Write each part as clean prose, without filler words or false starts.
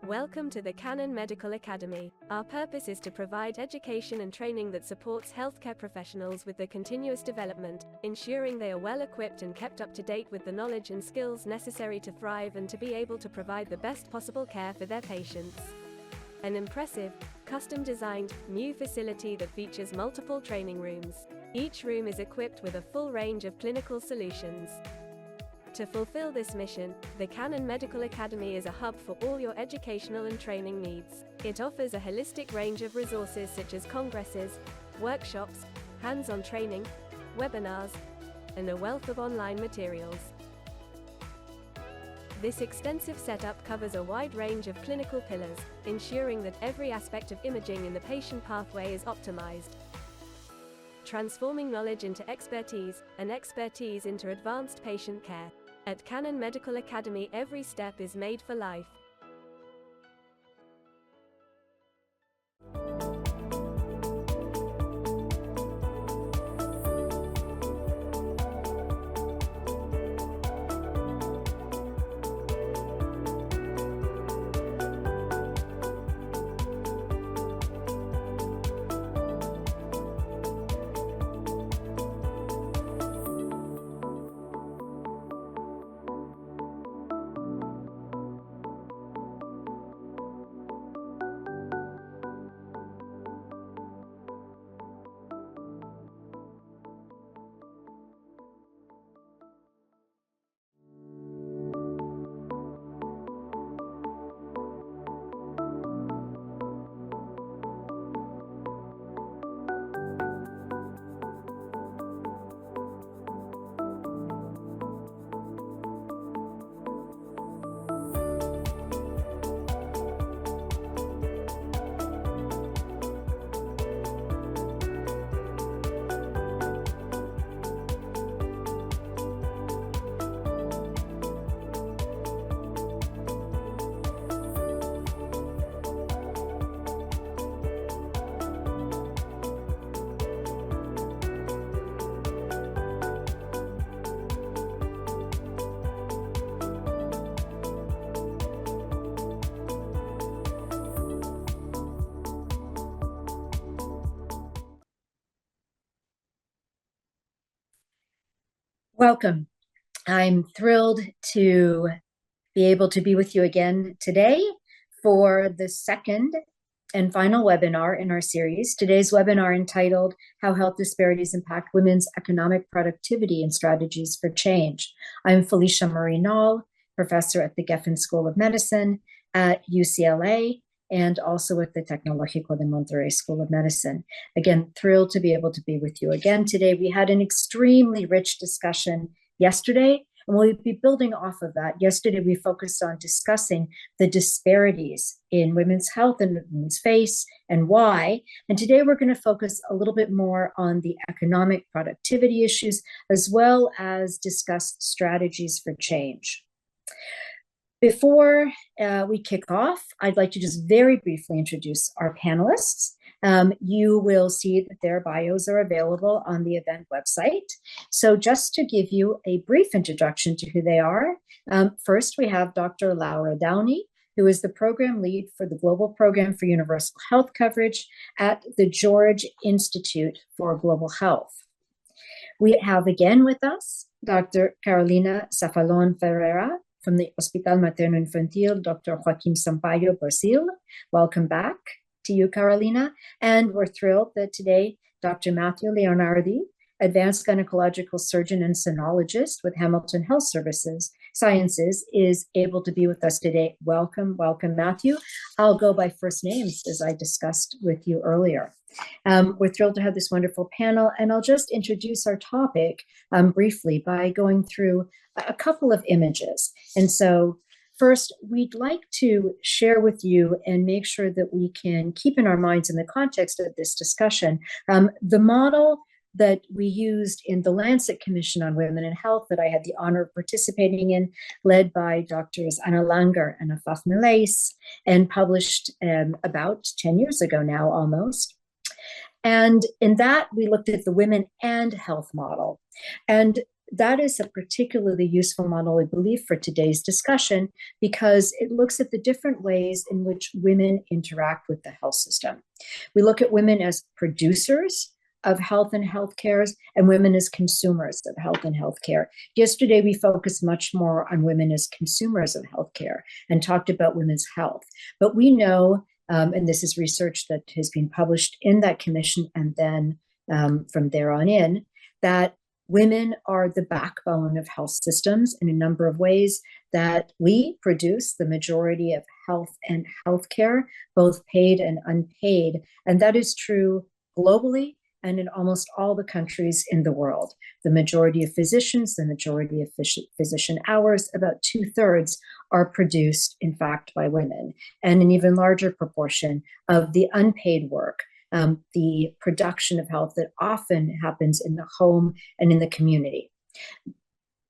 Welcome to the Canon Medical Academy. Our purpose is to provide education and training that supports healthcare professionals with their continuous development, ensuring they are well equipped and kept up to date with the knowledge and skills necessary to thrive and to be able to provide the best possible care for their patients. An impressive, custom-designed, new facility that features multiple training rooms. Each room is equipped with a full range of clinical solutions. To fulfill this mission, the Canon Medical Academy is a hub for all your educational and training needs. It offers a holistic range of resources such as congresses, workshops, hands-on training, webinars, and a wealth of online materials. This extensive setup covers a wide range of clinical pillars, ensuring that every aspect of imaging in the patient pathway is optimized. Transforming knowledge into expertise, and expertise into advanced patient care. At Canon Medical Academy, every step is made for life. Welcome. I'm thrilled to be able to be with you again today for the second and final webinar in our series. Today's webinar entitled How Health Disparities Impact Women's Economic Productivity and Strategies for Change. I'm Felicia Marie-Nall, professor at the Geffen School of Medicine at UCLA and also at the Tecnológico de Monterrey School of Medicine. Again, thrilled to be able to be with you again today. We had an extremely rich discussion yesterday, and we'll be building off of that. Yesterday, we focused on discussing the disparities in women's health and women's face and why. And today, we're going to focus a little bit more on the economic productivity issues, as well as discuss strategies for change. Before we kick off, I'd like to just very briefly introduce our panelists. You will see that their bios are available on the event website. So just to give you a brief introduction to who they are, first we have Dr. Laura Downey, who is the program lead for the Global Program for Universal Health Coverage at the George Institute for Global Health. We have again with us Dr. Carolina Safalon Ferreira, from the Hospital Materno Infantil, Dr. Joaquim Sampaio Brazil. Welcome back to you, Carolina. And we're thrilled that today, Dr. Matthew Leonardi, advanced gynecological surgeon and sonologist with Hamilton Health Sciences, is able to be with us today. Welcome, welcome, Matthew. I'll go by first names, as I discussed with you earlier. We're thrilled to have this wonderful panel, and I'll just introduce our topic briefly by going through a couple of images. And so first, we'd like to share with you and make sure that we can keep in our minds in the context of this discussion, the model that we used in the Lancet Commission on Women in Health that I had the honor of participating in, led by Drs. Anna Langer and Afaf Milais, and published about 10 years ago now almost. And in that, we looked at the women and health model. And that is a particularly useful model, I believe, for today's discussion, because it looks at the different ways in which women interact with the health system. We look at women as producers of health and healthcare, and women as consumers of health and healthcare. Yesterday, we focused much more on women as consumers of healthcare and talked about women's health. But we know, and this is research that has been published in that commission and then from there on in, that women are the backbone of health systems in a number of ways, that we produce the majority of health and healthcare, both paid and unpaid. And that is true globally and in almost all the countries in the world. The majority of physicians, the majority of physician hours, about 2/3 are produced, in fact, by women. And an even larger proportion of the unpaid work, the production of health that often happens in the home and in the community.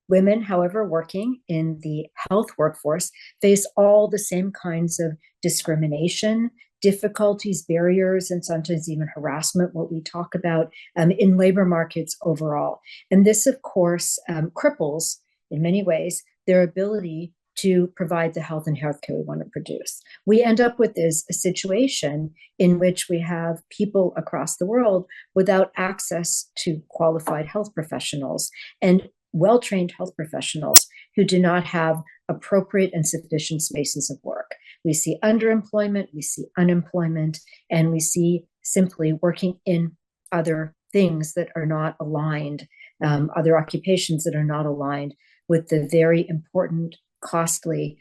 Women, however, working in the health workforce face all the same kinds of discrimination, difficulties, barriers, and sometimes even harassment, what we talk about in labor markets overall. And this, of course, cripples, in many ways, their ability to provide the health and healthcare we want to produce. We end up with this a situation in which we have people across the world without access to qualified health professionals and well-trained health professionals who do not have appropriate and sufficient spaces of work. We see underemployment, we see unemployment, and we see simply working in other things that are not aligned, other occupations that are not aligned with the very important, costly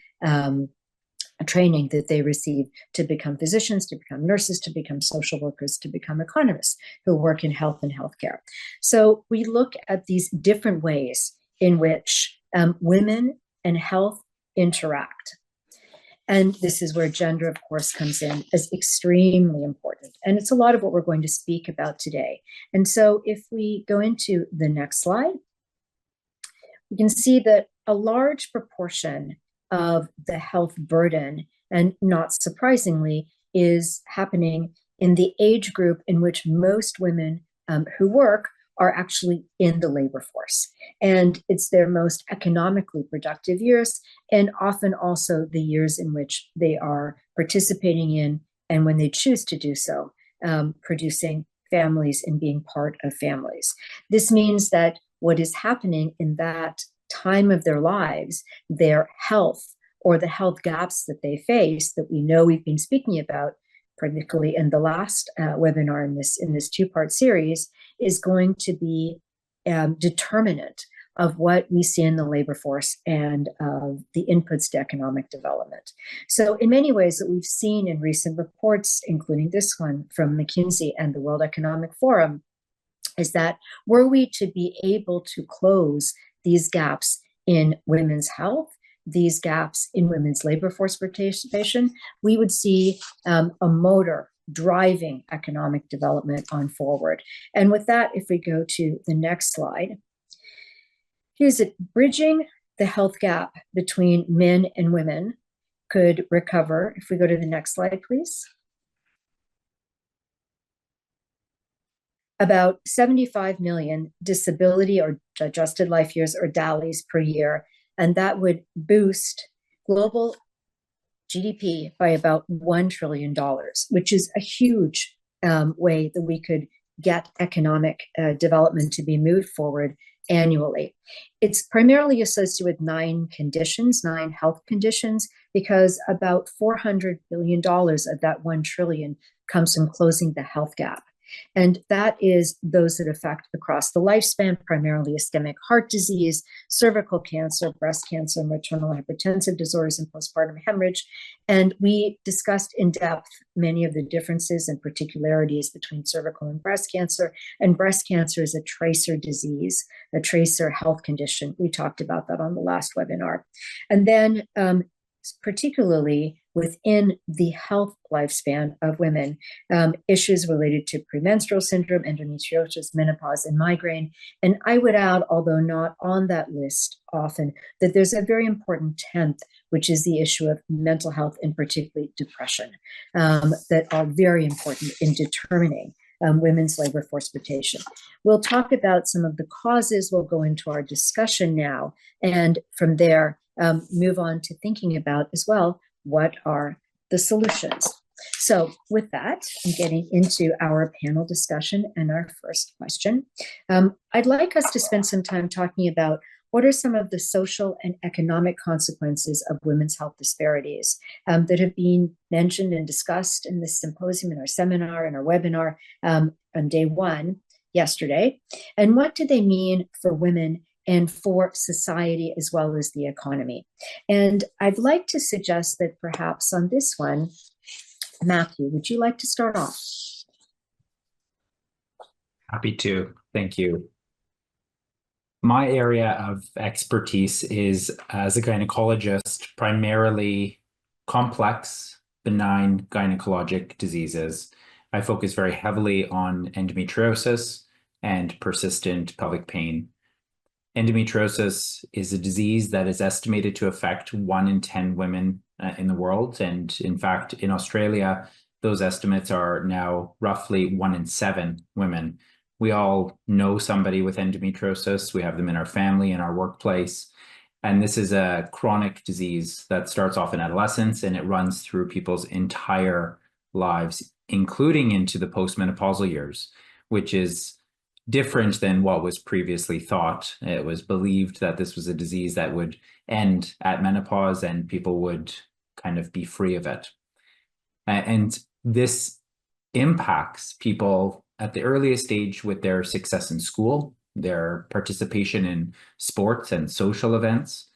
training that they receive to become physicians, to become nurses, to become social workers, to become economists who work in health and healthcare. So we look at these different ways in which women and health interact. And this is where gender, of course, comes in as extremely important. And it's a lot of what we're going to speak about today. And so if we go into the next slide, we can see that a large proportion of the health burden, and not surprisingly, is happening in the age group in which most women who work are actually in the labor force. And it's their most economically productive years, and often also the years in which they are participating in, and when they choose to do so, producing families and being part of families. This means that what is happening in that time of their lives, their health or the health gaps that they face that we know we've been speaking about, particularly in the last webinar in this two-part series, is going to be determinant of what we see in the labor force and of the inputs to economic development. So in many ways that we've seen in recent reports, including this one from McKinsey and the World Economic Forum, is that were we to be able to close these gaps in women's health, these gaps in women's labor force participation, we would see a motor driving economic development on forward. And with that, if we go to the next slide, here's it. Bridging the health gap between men and women could recover. If we go to the next slide, please. About 75 million disability or adjusted life years or DALYs per year. And that would boost global GDP by about $1 trillion, which is a huge way that we could get economic development to be moved forward annually. It's primarily associated with 9 health conditions, because about $400 billion of that $1 trillion comes from closing the health gap. And that is those that affect across the lifespan, primarily ischemic heart disease, cervical cancer, breast cancer, maternal hypertensive disorders, and postpartum hemorrhage. And we discussed in depth many of the differences and particularities between cervical and breast cancer. And breast cancer is a tracer disease, a tracer health condition. We talked about that on the last webinar. And then particularly within the health lifespan of women, issues related to premenstrual syndrome, endometriosis, menopause, and migraine. And I would add, although not on that list often, that there's a very important 10th, which is the issue of mental health and particularly depression, that are very important in determining women's labor force participation. We'll talk about some of the causes. We'll go into our discussion now, and from there, move on to thinking about as well, what are the solutions? So with that, I'm getting into our panel discussion and our first question. I'd like us to spend some time talking about what are some of the social and economic consequences of women's health disparities that have been mentioned and discussed in this symposium, in our seminar, in our webinar on day one yesterday, and what do they mean for women and for society as well as the economy? And I'd like to suggest that perhaps on this one, Matthew, would you like to start off? Happy to. Thank you. My area of expertise is, as a gynecologist, primarily complex, benign gynecologic diseases. I focus very heavily on endometriosis and persistent pelvic pain. Endometriosis is a disease that is estimated to affect 1 in 10 women in the world. And in fact, in Australia, those estimates are now roughly 1 in 7 women. We all know somebody with endometriosis. We have them in our family, in our workplace. And this is a chronic disease that starts off in adolescence and it runs through people's entire lives, including into the postmenopausal years, which is different than what was previously thought. It was believed that this was a disease that would end at menopause and people would kind of be free of it. And this impacts people at the earliest stage with their success in school, their participation in sports and social events.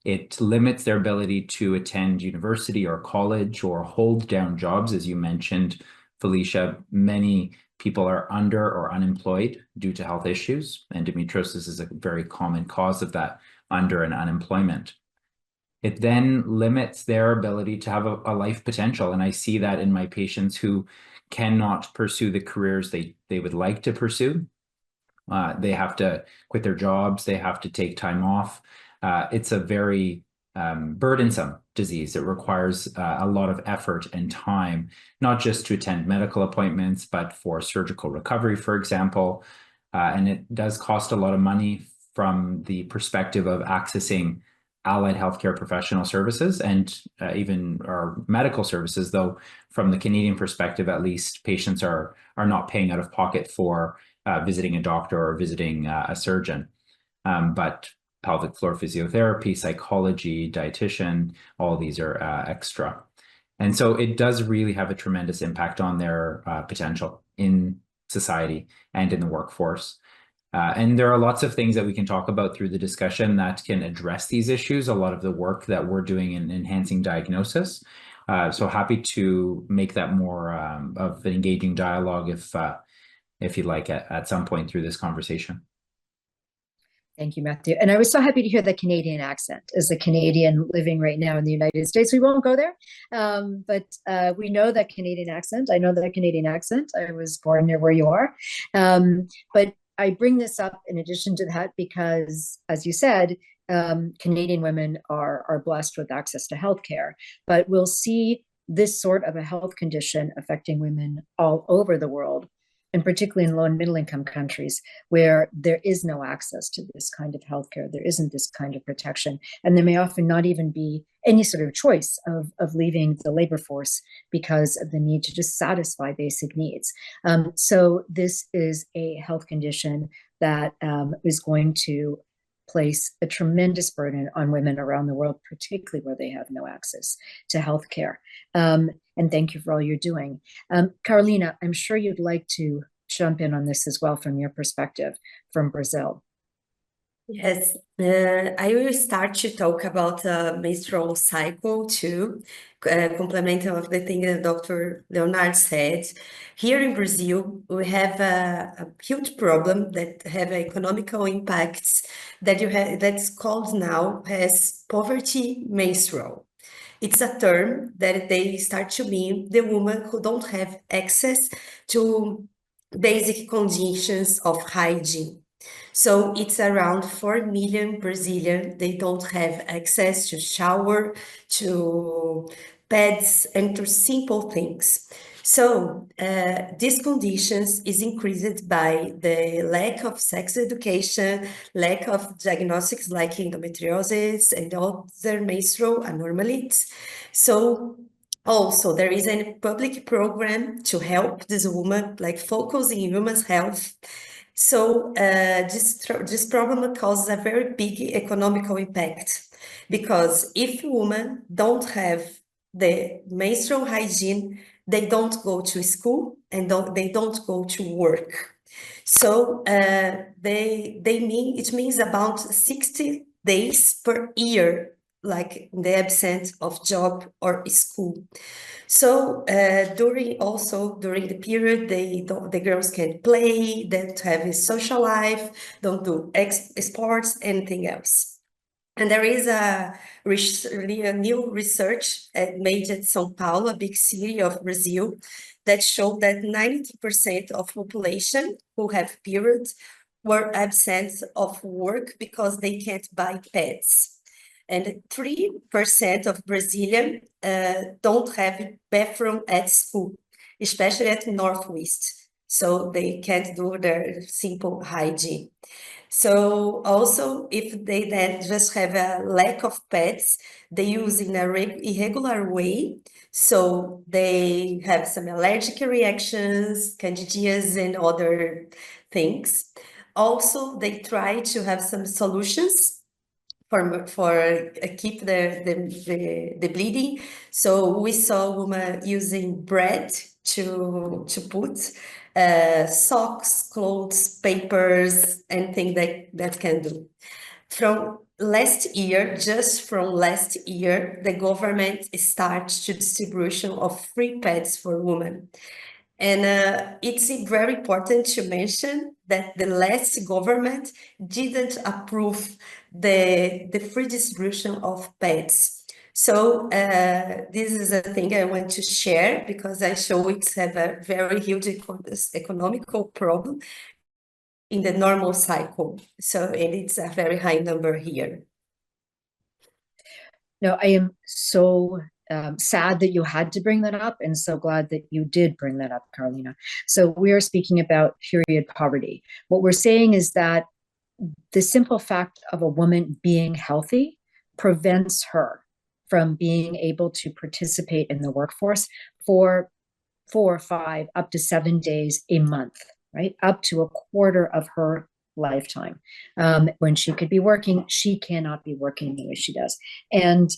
It limits their ability to attend university or college or hold down jobs. As you mentioned, Felicia, many people are under or unemployed due to health issues. Endometriosis is a very common cause of that, under and unemployment. It then limits their ability to have a life potential. And I see that in my patients who cannot pursue the careers they would like to pursue. They have to quit their jobs. They have to take time off. It's a very burdensome disease. It requires a lot of effort and time, not just to attend medical appointments, but for surgical recovery, for example. And it does cost a lot of money from the perspective of accessing allied healthcare professional services and even our medical services, though from the Canadian perspective, at least, patients are not paying out of pocket for visiting a doctor or visiting a surgeon. But pelvic floor physiotherapy, psychology, dietitian, all these are extra. And so it does really have a tremendous impact on their potential in society and in the workforce. And there are lots of things that we can talk about through the discussion that can address these issues, a lot of the work that we're doing in enhancing diagnosis. So happy to make that more of an engaging dialogue if you'd like at some point through this conversation. Thank you, Matthew. And I was so happy to hear the Canadian accent. As a Canadian living right now in the United States, we won't go there, but we know that Canadian accent. I know that Canadian accent. I was born near where you are. But I bring this up in addition to that because, as you said, Canadian women are blessed with access to healthcare, but we'll see this sort of a health condition affecting women all over the world, and particularly in low and middle income countries where there is no access to this kind of healthcare, there isn't this kind of protection, and there may often not even be any sort of choice of leaving the labor force because of the need to just satisfy basic needs. So this is a health condition that is going to place a tremendous burden on women around the world, particularly where they have no access to healthcare. And thank you for all you're doing. Carolina, I'm sure you'd like to jump in on this as well from your perspective from Brazil. Yes, I will start to talk about menstrual cycle too, complementing of the thing that Dr. Leonard said. Here in Brazil, we have a huge problem that have economical impacts that that's called now as poverty menstrual. It's a term that they start to mean the women who don't have access to basic conditions of hygiene. So it's around 4 million Brazilians. They don't have access to shower, to pads, and to simple things. So these conditions is increased by the lack of sex education, lack of diagnostics like endometriosis and other menstrual anomalies. So also there is a public program to help this woman, like focus in women's health. So this problem causes a very big economical impact, because if women don't have the menstrual hygiene, they don't go to school and they don't go to work. So it means about 60 days per year, like in the absence of job or school. So during the period, the girls can play, don't have a social life, don't do sports, anything else. And there is a new research made at São Paulo, a big city of Brazil, that showed that 90% of population who have periods were absent of work because they can't buy pads. And 3% of Brazilians don't have bathroom at school, especially at Northwest. So they can't do their simple hygiene. So also, if they then just have a lack of pets, they use in a irregular way. So they have some allergic reactions, candidias, and other things. Also, they try to have some solutions for keep the bleeding. So we saw women using bread to put socks, clothes, papers, anything that can do. From last year, the government starts to distribution of free pads for women. And it's very important to mention that the last government didn't approve the free distribution of pads. So this is a thing I want to share because I show it's have a very huge economical problem in the normal cycle. So and it's a very high number here. No, I am so sad that you had to bring that up, and so glad that you did bring that up, Carolina. So we are speaking about period poverty. What we're saying is that the simple fact of a woman being healthy prevents her from being able to participate in the workforce for 4 or 5, up to 7 days a month, right? Up to a quarter of her lifetime. When she could be working, she cannot be working the way she does. And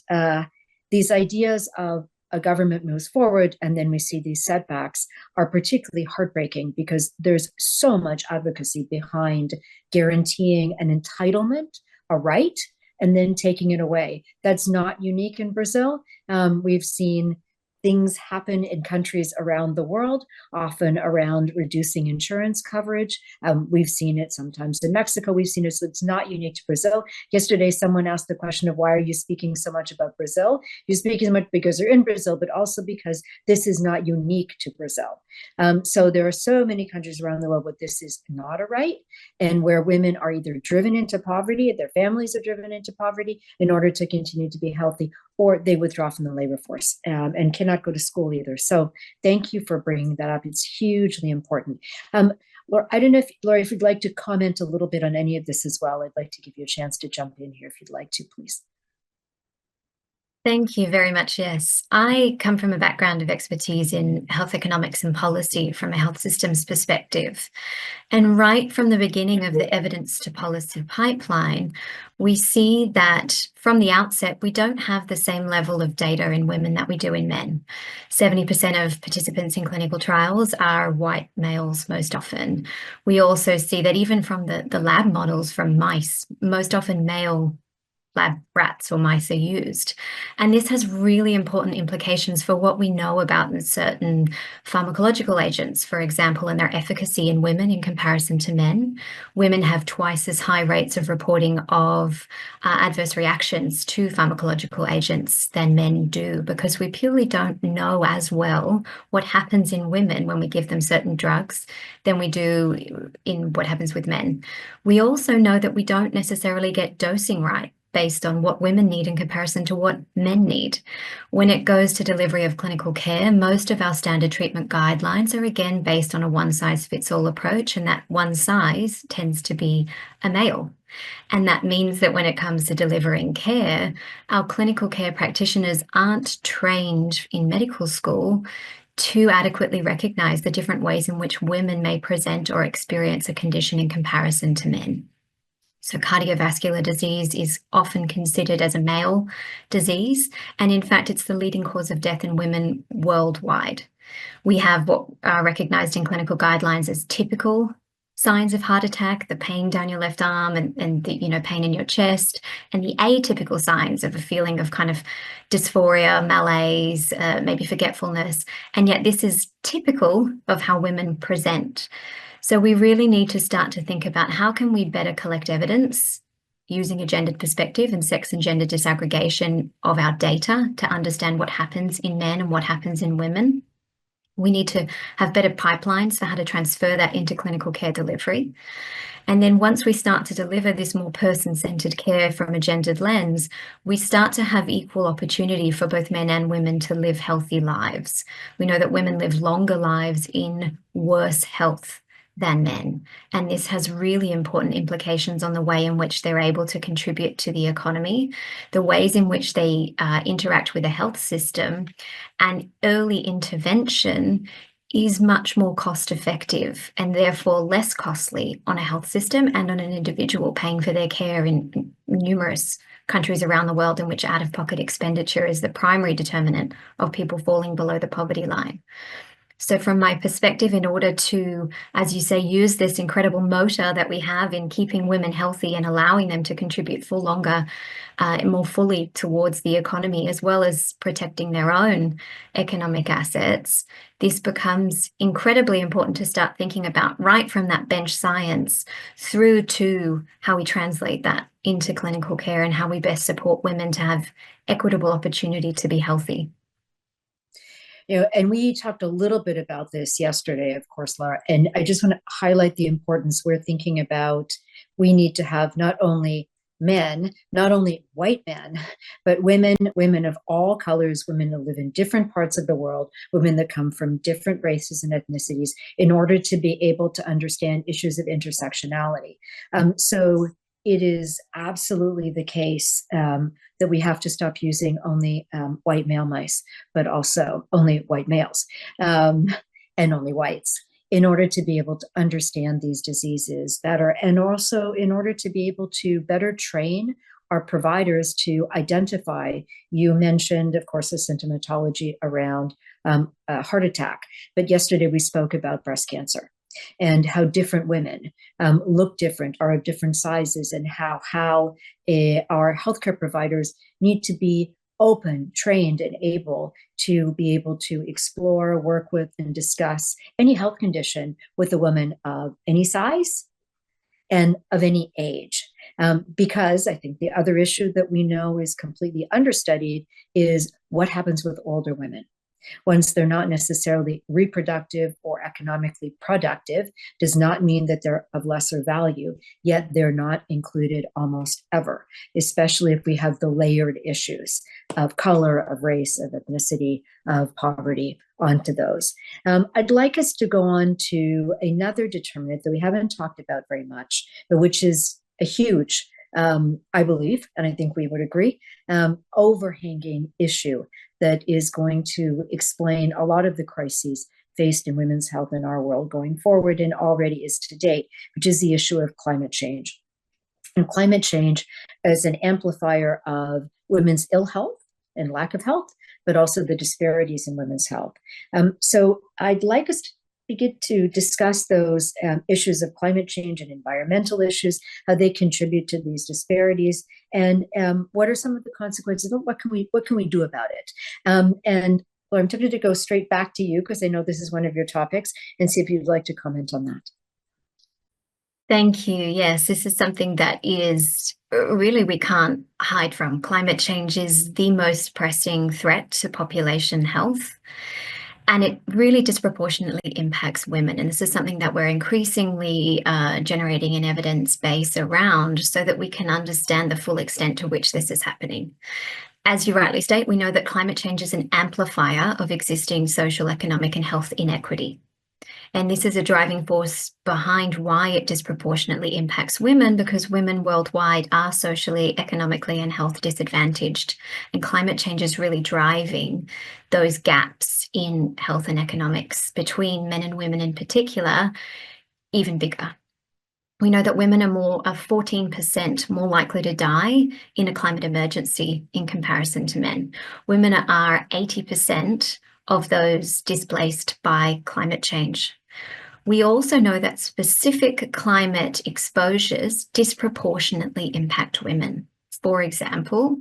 these ideas of a government moves forward and then we see these setbacks are particularly heartbreaking because there's so much advocacy behind guaranteeing an entitlement, a right, and then taking it away. That's not unique in Brazil. We've seen things happen in countries around the world, often around reducing insurance coverage. We've seen it sometimes in Mexico. We've seen it, so it's not unique to Brazil. Yesterday, someone asked the question of why are you speaking so much about Brazil? You speak as much because you're in Brazil, but also because this is not unique to Brazil. So there are so many countries around the world where this is not a right, and where women are either driven into poverty, their families are driven into poverty in order to continue to be healthy, or they withdraw from the labor force and cannot go to school either. So thank you for bringing that up. It's hugely important. Laura, I don't know if, Laura, if you'd like to comment a little bit on any of this as well, I'd like to give you a chance to jump in here if you'd like to, please. Thank you very much. Yes, I come from a background of expertise in health economics and policy from a health systems perspective. And right from the beginning of the evidence to policy pipeline, we see that from the outset, we don't have the same level of data in women that we do in men. 70% of participants in clinical trials are white males most often. We also see that even from the lab models from mice, most often male lab rats or mice are used. And this has really important implications for what we know about certain pharmacological agents, for example, and their efficacy in women in comparison to men. Women have twice as high rates of reporting of adverse reactions to pharmacological agents than men do, because we purely don't know as well what happens in women when we give them certain drugs than we do in what happens with men. We also know that we don't necessarily get dosing right. based on what women need in comparison to what men need. When it goes to delivery of clinical care, most of our standard treatment guidelines are again based on a one-size-fits-all approach, and that one size tends to be a male. And that means that when it comes to delivering care, our clinical care practitioners aren't trained in medical school to adequately recognize the different ways in which women may present or experience a condition in comparison to men. So cardiovascular disease is often considered as a male disease, and in fact, it's the leading cause of death in women worldwide. We have what are recognized in clinical guidelines as typical signs of heart attack, the pain down your left arm and the pain in your chest, and the atypical signs of a feeling of kind of dysphoria, malaise, maybe forgetfulness. And yet this is typical of how women present. So we really need to start to think about how can we better collect evidence using a gendered perspective and sex and gender disaggregation of our data to understand what happens in men and what happens in women. We need to have better pipelines for how to transfer that into clinical care delivery. And then once we start to deliver this more person-centered care from a gendered lens, we start to have equal opportunity for both men and women to live healthy lives. We know that women live longer lives in worse health than men. And this has really important implications on the way in which they're able to contribute to the economy, the ways in which they interact with the health system, and early intervention is much more cost effective and therefore less costly on a health system and on an individual paying for their care in numerous countries around the world in which out-of-pocket expenditure is the primary determinant of people falling below the poverty line. So from my perspective, in order to, as you say, use this incredible motor that we have in keeping women healthy and allowing them to contribute for longer and more fully towards the economy, as well as protecting their own economic assets, this becomes incredibly important to start thinking about right from that bench science through to how we translate that into clinical care and how we best support women to have equitable opportunity to be healthy. And we talked a little bit about this yesterday, of course, Laura, and I just want to highlight the importance we're thinking about. We need to have not only men, not only white men, but women of all colors, women that live in different parts of the world, women that come from different races and ethnicities, in order to be able to understand issues of intersectionality. So it is absolutely the case that we have to stop using only white male mice, but also only white males and only whites, in order to be able to understand these diseases better, and also in order to be able to better train our providers to identify. You mentioned, of course, the symptomatology around heart attack, but yesterday we spoke about breast cancer and how different women look different, are of different sizes, and how our healthcare providers need to be open, trained, and able to explore, work with, and discuss any health condition with a woman of any size and of any age. Because I think the other issue that we know is completely understudied is what happens with older women. Once they're not necessarily reproductive or economically productive, does not mean that they're of lesser value, yet they're not included almost ever, especially if we have the layered issues of color, of race, of ethnicity, of poverty onto those. I'd like us to go on to another determinant that we haven't talked about very much, but which is a huge, I believe, and I think we would agree, overhanging issue that is going to explain a lot of the crises faced in women's health in our world going forward, and already is to date, which is the issue of climate change. And climate change as an amplifier of women's ill health and lack of health, but also the disparities in women's health. So I'd like us to begin to discuss those issues of climate change and environmental issues, how they contribute to these disparities, and what are some of the consequences? What can we do about it? And well, I'm tempted to go straight back to you because I know this is one of your topics, and see if you'd like to comment on that. Thank you. Yes, this is something that is really we can't hide from. Climate change is the most pressing threat to population health. And it really disproportionately impacts women. And this is something that we're increasingly generating an evidence base around so that we can understand the full extent to which this is happening. As you rightly state, we know that climate change is an amplifier of existing social, economic, and health inequity. And this is a driving force behind why it disproportionately impacts women, because women worldwide are socially, economically, and health disadvantaged. And climate change is really driving those gaps in health and economics between men and women in particular even bigger. We know that women are 14% more likely to die in a climate emergency in comparison to men. Women are 80% of those displaced by climate change. We also know that specific climate exposures disproportionately impact women. For example,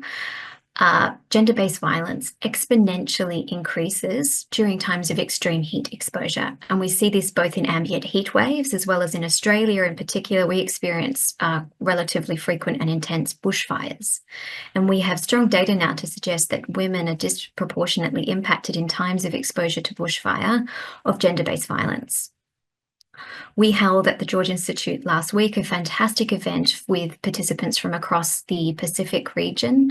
gender-based violence exponentially increases during times of extreme heat exposure. And we see this both in ambient heat waves, as well as in Australia in particular, we experience relatively frequent and intense bushfires. And we have strong data now to suggest that women are disproportionately impacted in times of exposure to bushfire of gender-based violence. We held at the George Institute last week a fantastic event with participants from across the Pacific region.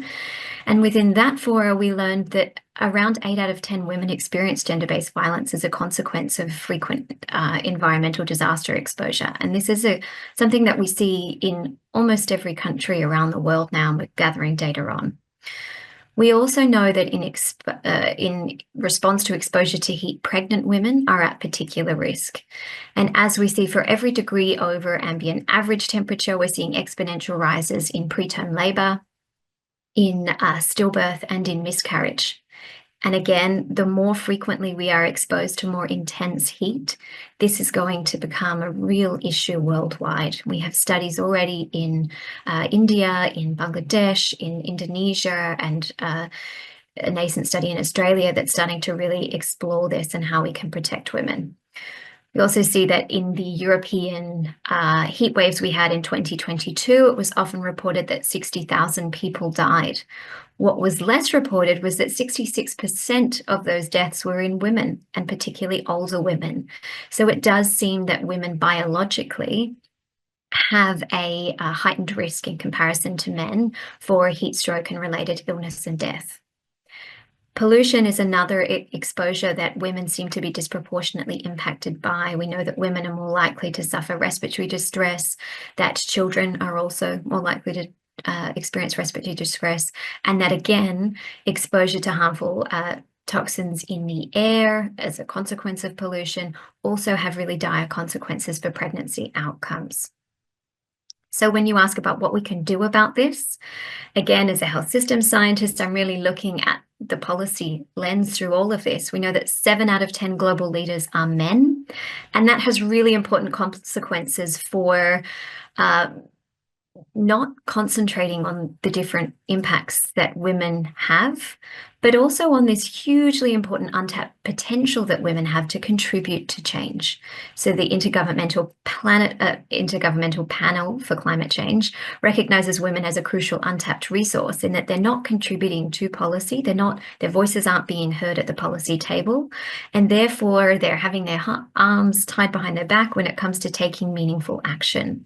And within that forum, we learned that around 8 out of 10 women experience gender-based violence as a consequence of frequent environmental disaster exposure. And this is something that we see in almost every country around the world now, and we're gathering data on. We also know that in response to exposure to heat, pregnant women are at particular risk. And as we see, for every degree over ambient average temperature, we're seeing exponential rises in preterm labour, in stillbirth, and in miscarriage. And again, the more frequently we are exposed to more intense heat, this is going to become a real issue worldwide. We have studies already in India, in Bangladesh, in Indonesia, and a nascent study in Australia that's starting to really explore this and how we can protect women. We also see that in the European heat waves we had in 2022, it was often reported that 60,000 people died. What was less reported was that 66% of those deaths were in women, and particularly older women. So it does seem that women biologically have a heightened risk in comparison to men for heat stroke and related illness and death. Pollution is another exposure that women seem to be disproportionately impacted by. We know that women are more likely to suffer respiratory distress, that children are also more likely to experience respiratory distress, and that again, exposure to harmful toxins in the air as a consequence of pollution also have really dire consequences for pregnancy outcomes. So when you ask about what we can do about this, again, as a health systems scientist, I'm really looking at the policy lens through all of this. We know that 7 out of 10 global leaders are men, and that has really important consequences for not concentrating on the different impacts that women have, but also on this hugely important untapped potential that women have to contribute to change. So the Intergovernmental Panel for Climate Change recognizes women as a crucial untapped resource in that they're not contributing to policy, their voices aren't being heard at the policy table, and therefore they're having their arms tied behind their back when it comes to taking meaningful action.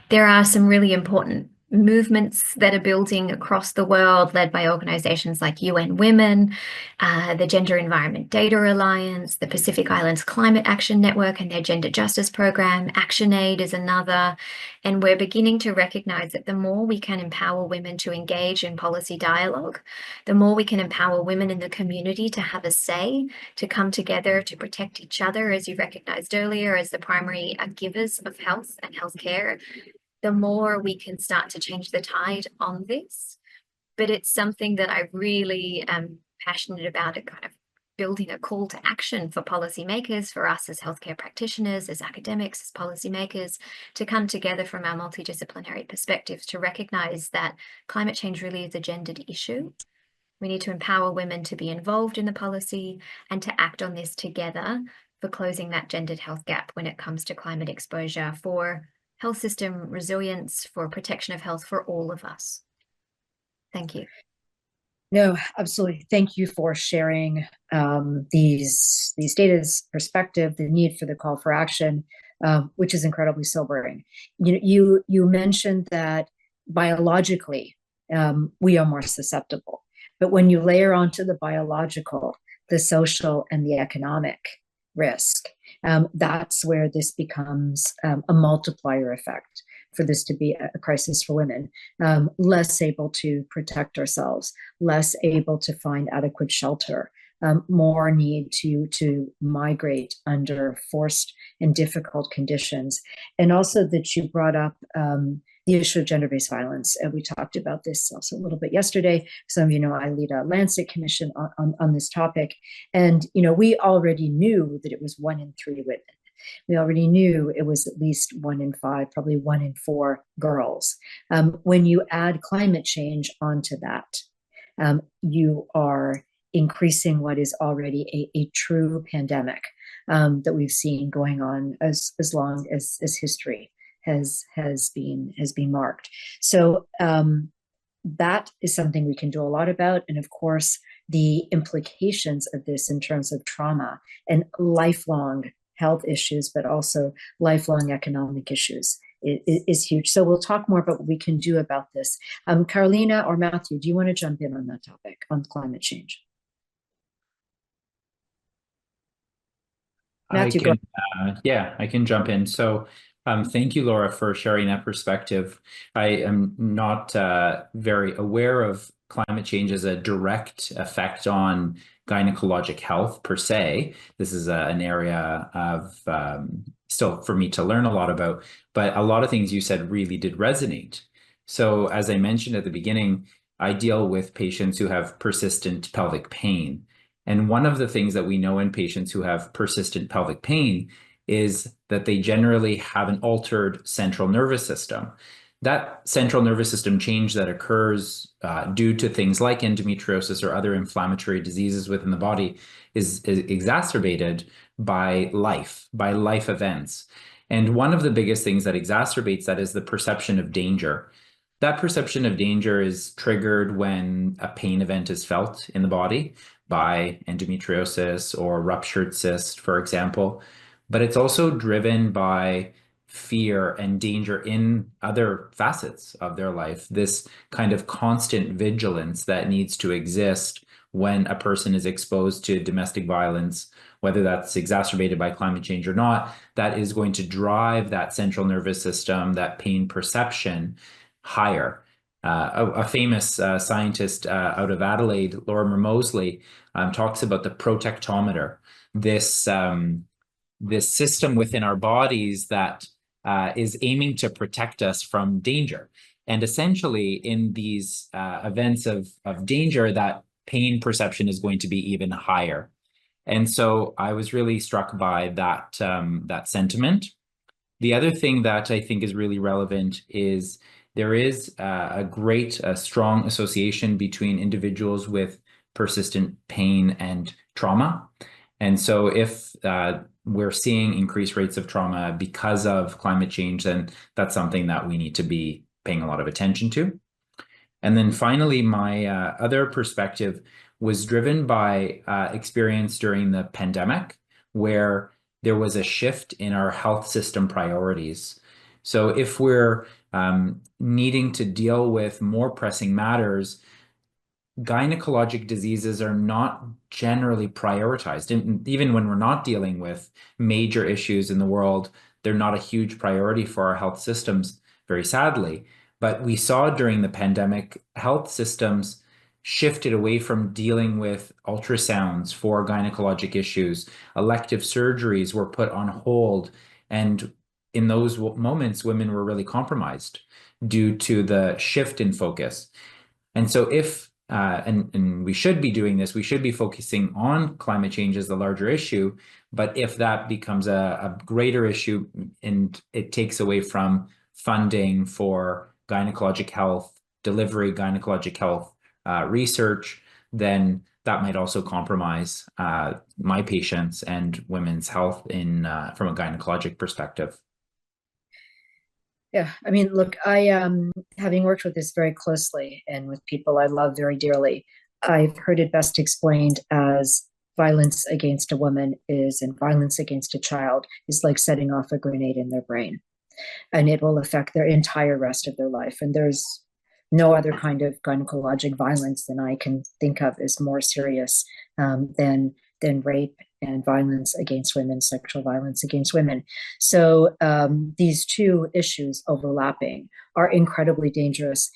There are some really important movements that are building across the world, led by organizations like UN Women, the Gender Environment Data Alliance, the Pacific Islands Climate Action Network and their Gender Justice Program. ActionAid is another. And we're beginning to recognize that the more we can empower women to engage in policy dialogue, the more we can empower women in the community to have a say, to come together, to protect each other, as you recognized earlier, as the primary givers of health and healthcare, the more we can start to change the tide on this. But it's something that I really am passionate about, it kind of building a call to action for policymakers, for us as healthcare practitioners, as academics, as policymakers, to come together from our multidisciplinary perspectives to recognize that climate change really is a gendered issue. We need to empower women to be involved in the policy and to act on this together for closing that gendered health gap when it comes to climate exposure, for health system resilience, for protection of health for all of us. Thank you. No, absolutely. Thank you for sharing these data's perspective, the need for the call for action, which is incredibly sobering. You mentioned that biologically we are more susceptible, but when you layer onto the biological, the social, and the economic risk, that's where this becomes a multiplier effect for this to be a crisis for women, less able to protect ourselves, less able to find adequate shelter, more need to migrate under forced and difficult conditions. And also that you brought up the issue of gender-based violence. And we talked about this also a little bit yesterday. Some of you know I lead a Lancet commission on this topic. And we already knew that it was 1 in 3 women. We already knew it was at least 1 in 5, probably 1 in 4 girls. When you add climate change onto that, you are increasing what is already a true pandemic that we've seen going on as long as history has been marked. So that is something we can do a lot about. And of course, the implications of this in terms of trauma and lifelong health issues, but also lifelong economic issues is huge. So we'll talk more about what we can do about this. Carolina or Matthew, do you want to jump in on that topic, on climate change? Matthew, go ahead. Yeah, I can jump in. So thank you, Laura, for sharing that perspective. I am not very aware of climate change as a direct effect on gynecologic health per se. This is an area of still for me to learn a lot about, but a lot of things you said really did resonate. So as I mentioned at the beginning, I deal with patients who have persistent pelvic pain. And one of the things that we know in patients who have persistent pelvic pain is that they generally have an altered central nervous system. That central nervous system change that occurs due to things like endometriosis or other inflammatory diseases within the body is exacerbated by life events. And one of the biggest things that exacerbates that is the perception of danger. That perception of danger is triggered when a pain event is felt in the body by endometriosis or ruptured cyst, for example. But it's also driven by fear and danger in other facets of their life, this kind of constant vigilance that needs to exist when a person is exposed to domestic violence, whether that's exacerbated by climate change or not, that is going to drive that central nervous system, that pain perception higher. A famous scientist out of Adelaide, Lorimer Moseley, talks about the protectometer, this system within our bodies that is aiming to protect us from danger. And essentially, in these events of danger, that pain perception is going to be even higher. And so I was really struck by that, that sentiment. The other thing that I think is really relevant is there is a strong association between individuals with persistent pain and trauma. And so if we're seeing increased rates of trauma because of climate change, then that's something that we need to be paying a lot of attention to. And then finally, my other perspective was driven by experience during the pandemic, where there was a shift in our health system priorities. So if we're needing to deal with more pressing matters, gynecologic diseases are not generally prioritized. And even when we're not dealing with major issues in the world, they're not a huge priority for our health systems, very sadly. But we saw during the pandemic, health systems shifted away from dealing with ultrasounds for gynecologic issues. Elective surgeries were put on hold. And in those moments, women were really compromised due to the shift in focus. And so if and we should be doing this, we should be focusing on climate change as the larger issue. But if that becomes a greater issue and it takes away from funding for gynecologic health delivery, gynecologic health research, then that might also compromise my patients and women's health in from a gynecologic perspective. Yeah, I mean, look, I having worked with this very closely and with people I love very dearly, I've heard it best explained as violence against a woman and violence against a child is like setting off a grenade in their brain, and it will affect their entire rest of their life. And there's no other kind of gynecologic violence than I can think of is more serious than rape and violence against women, sexual violence against women. So these two issues overlapping are incredibly dangerous.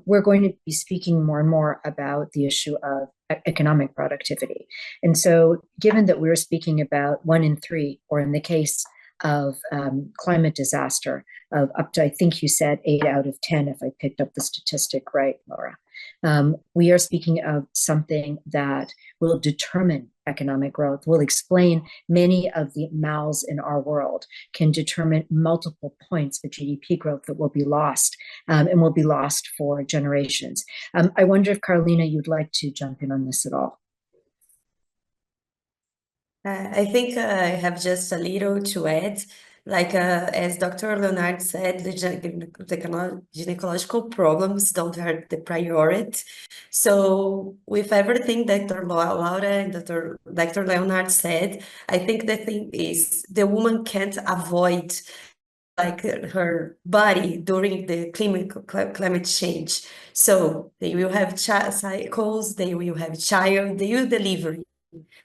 We're going to be speaking more and more about the issue of economic productivity. And so given that we're speaking about 1 in 3, or in the case of climate disaster, of up to, I think you said 8 out of 10, if I picked up the statistic right, Laura. We are speaking of something that will determine economic growth, will explain many of the mouths in our world, can determine multiple points of GDP growth that will be lost, and will be lost for generations. I wonder if, Carolina, you'd like to jump in on this at all. I think I have just a little to add. Like as Dr. Leonard said, the gynecological problems don't have the priority. So with everything Dr. Laura and Dr. Leonard said, I think the thing is the woman can't avoid like her body during the climate change. So they will have cycles, they will have child, they will deliver.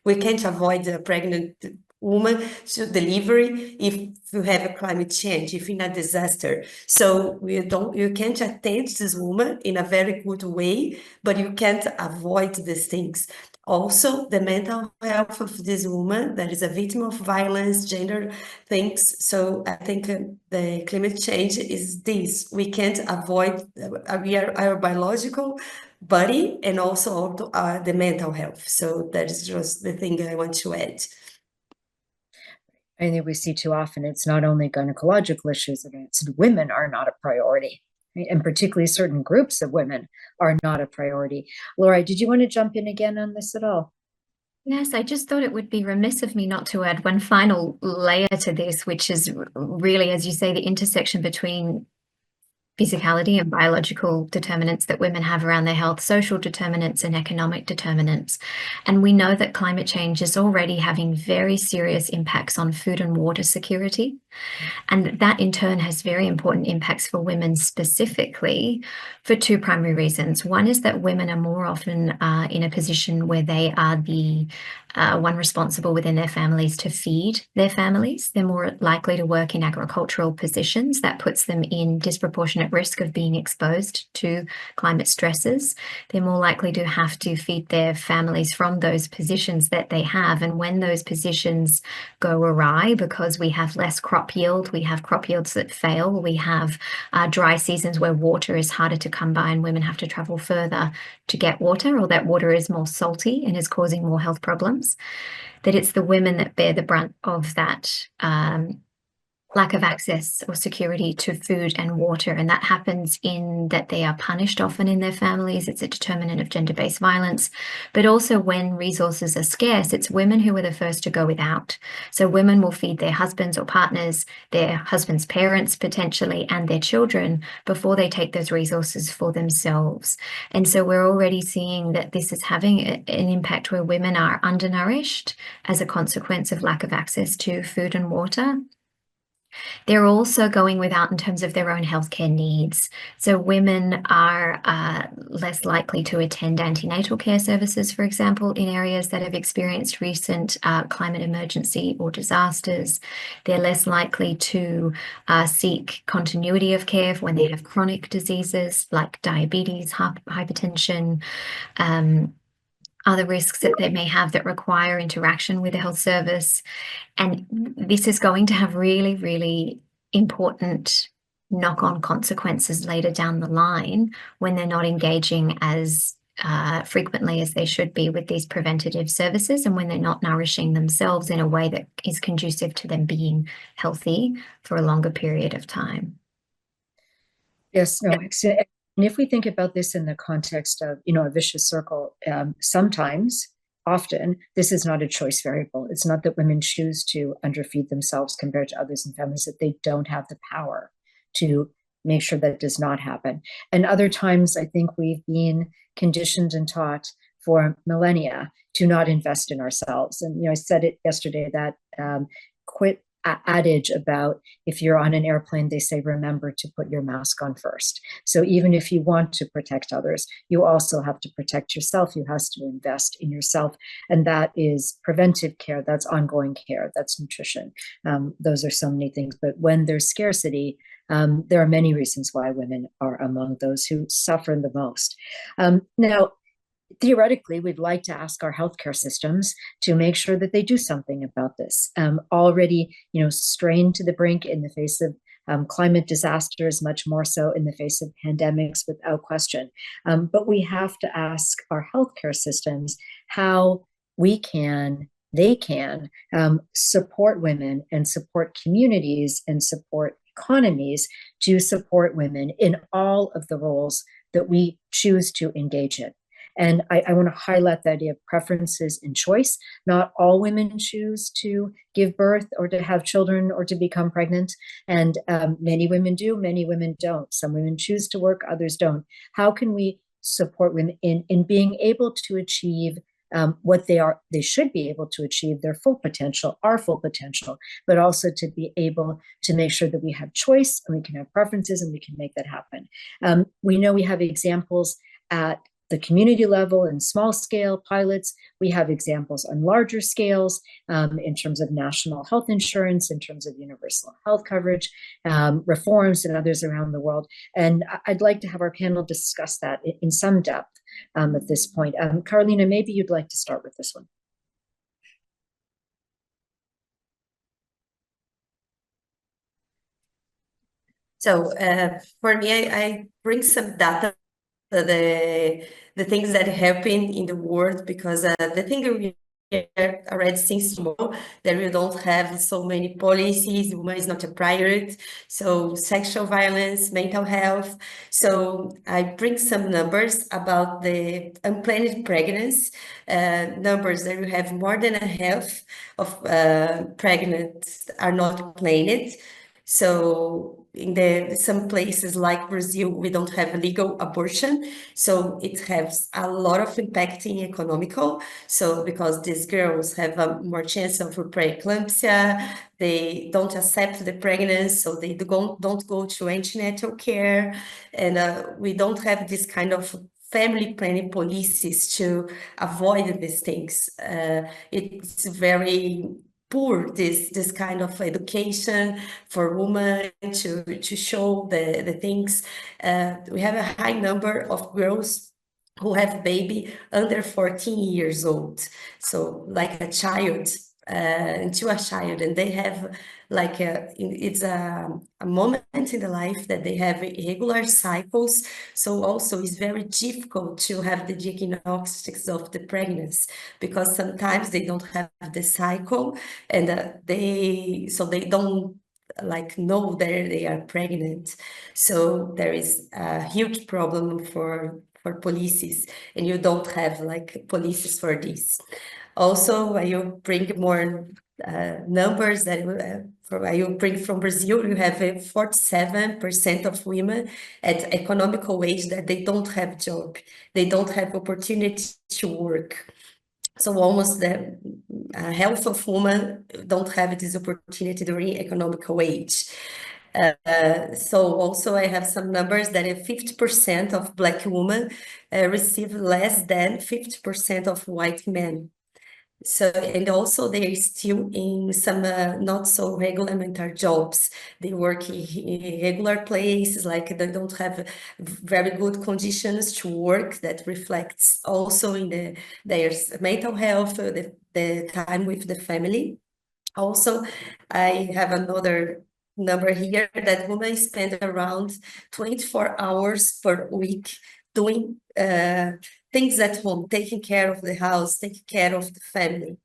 We can't avoid a pregnant woman to delivery if you have a climate change, if in a disaster. So you can't attend this woman in a very good way, but you can't avoid these things. Also, the mental health of this woman that is a victim of violence, gender things. So I think the climate change is this. We can't avoid our biological body and also the mental health. So that is just the thing I want to add. I think we see too often it's not only gynecological issues against women are not a priority, right? And particularly certain groups of women are not a priority. Laura, did you want to jump in again on this at all? Yes, I just thought it would be remiss of me not to add one final layer to this, which is really, as you say, the intersection between physicality and biological determinants that women have around their health, social determinants and economic determinants. And we know that climate change is already having very serious impacts on food and water security. And that in turn has very important impacts for women specifically for 2 primary reasons. One is that women are more often in a position where they are the one responsible within their families to feed their families. They're more likely to work in agricultural positions. That puts them in disproportionate risk of being exposed to climate stresses. They're more likely to have to feed their families from those positions that they have. And when those positions go awry because we have less crop yield, we have crop yields that fail, we have dry seasons where water is harder to come by and women have to travel further to get water, or that water is more salty and is causing more health problems, that it's the women that bear the brunt of that lack of access or security to food and water. And that happens in that they are punished often in their families. It's a determinant of gender-based violence. But also when resources are scarce, it's women who are the first to go without. So women will feed their husbands or partners, their husbands' parents potentially, and their children before they take those resources for themselves. And so we're already seeing that this is having an impact where women are undernourished as a consequence of lack of access to food and water. They're also going without in terms of their own healthcare needs. So women are less likely to attend antenatal care services, for example, in areas that have experienced recent climate emergency or disasters. They're less likely to seek continuity of care when they have chronic diseases like diabetes, hypertension, other risks that they may have that require interaction with a health service. And this is going to have really, really important knock-on consequences later down the line when they're not engaging as frequently as they should be with these preventative services, and when they're not nourishing themselves in a way that is conducive to them being healthy for a longer period of time. Yes, no, and if we think about this in the context of, a vicious circle, sometimes, often, this is not a choice variable. It's not that women choose to underfeed themselves compared to others in families, that they don't have the power to make sure that does not happen. And other times, I think we've been conditioned and taught for millennia to not invest in ourselves. And I said it yesterday, that quit adage about if you're on an airplane, they say, remember to put your mask on first. So even if you want to protect others, you also have to protect yourself. You have to invest in yourself. And that is preventive care. That's ongoing care. That's nutrition. Those are so many things. But when there's scarcity, there are many reasons why women are among those who suffer the most. Now, theoretically, we'd like to ask our healthcare systems to make sure that they do something about this. Already, strained to the brink in the face of climate disasters, much more so in the face of pandemics, without question. But we have to ask our healthcare systems how they can support women and support communities and support economies to support women in all of the roles that we choose to engage in. And I want to highlight the idea of preferences and choice. Not all women choose to give birth or to have children or to become pregnant. And many women do, many women don't. Some women choose to work, others don't. How can we support women in being able to achieve what they should be able to achieve, their full potential, our full potential, but also to be able to make sure that we have choice and we can have preferences and we can make that happen. We know we have examples at the community level and small scale pilots. We have examples on larger scales in terms of national health insurance, in terms of universal health coverage, reforms and others around the world. And I'd like to have our panel discuss that in some depth at this point. Carolina, maybe you'd like to start with this one. So for me, I bring some data, the things that happen in the world, because the thing that we already since tomorrow, that we don't have so many policies, women is not a priority, so sexual violence, mental health. So I bring some numbers about the unplanned pregnancy, numbers that we have more than a half of pregnant are not planned. So in some places like Brazil, we don't have legal abortion. So it has a lot of impact in economical. So because these girls have a more chance of preeclampsia, they don't accept the pregnancy, so they don't go to antenatal care. And we don't have this kind of family planning policies to avoid these things. It's very poor, this kind of education for women to show the things. We have a high number of girls who have baby under 14 years old, so like a child, into a child, and they have like it's a moment in the life that they have irregular cycles. So also it's very difficult to have the diagnostics of the pregnancy, because sometimes they don't have the cycle, and they don't like know that they are pregnant. So there is a huge problem for policies, and you don't have like policies for this. Also, you bring more numbers that you bring from Brazil. You have 47% of women at economical wage that they don't have job. They don't have opportunity to work. So almost the health of women don't have this opportunity during economical wage. So also I have some numbers that 50% of Black women receive less than 50% of white men. So, and also they're still in some not so regular jobs. They work in regular places, like they don't have very good conditions to work. That reflects also in their mental health, the time with the family. Also, I have another number here that women spend around 24 hours per week doing things at home, taking care of the house, taking care of the family,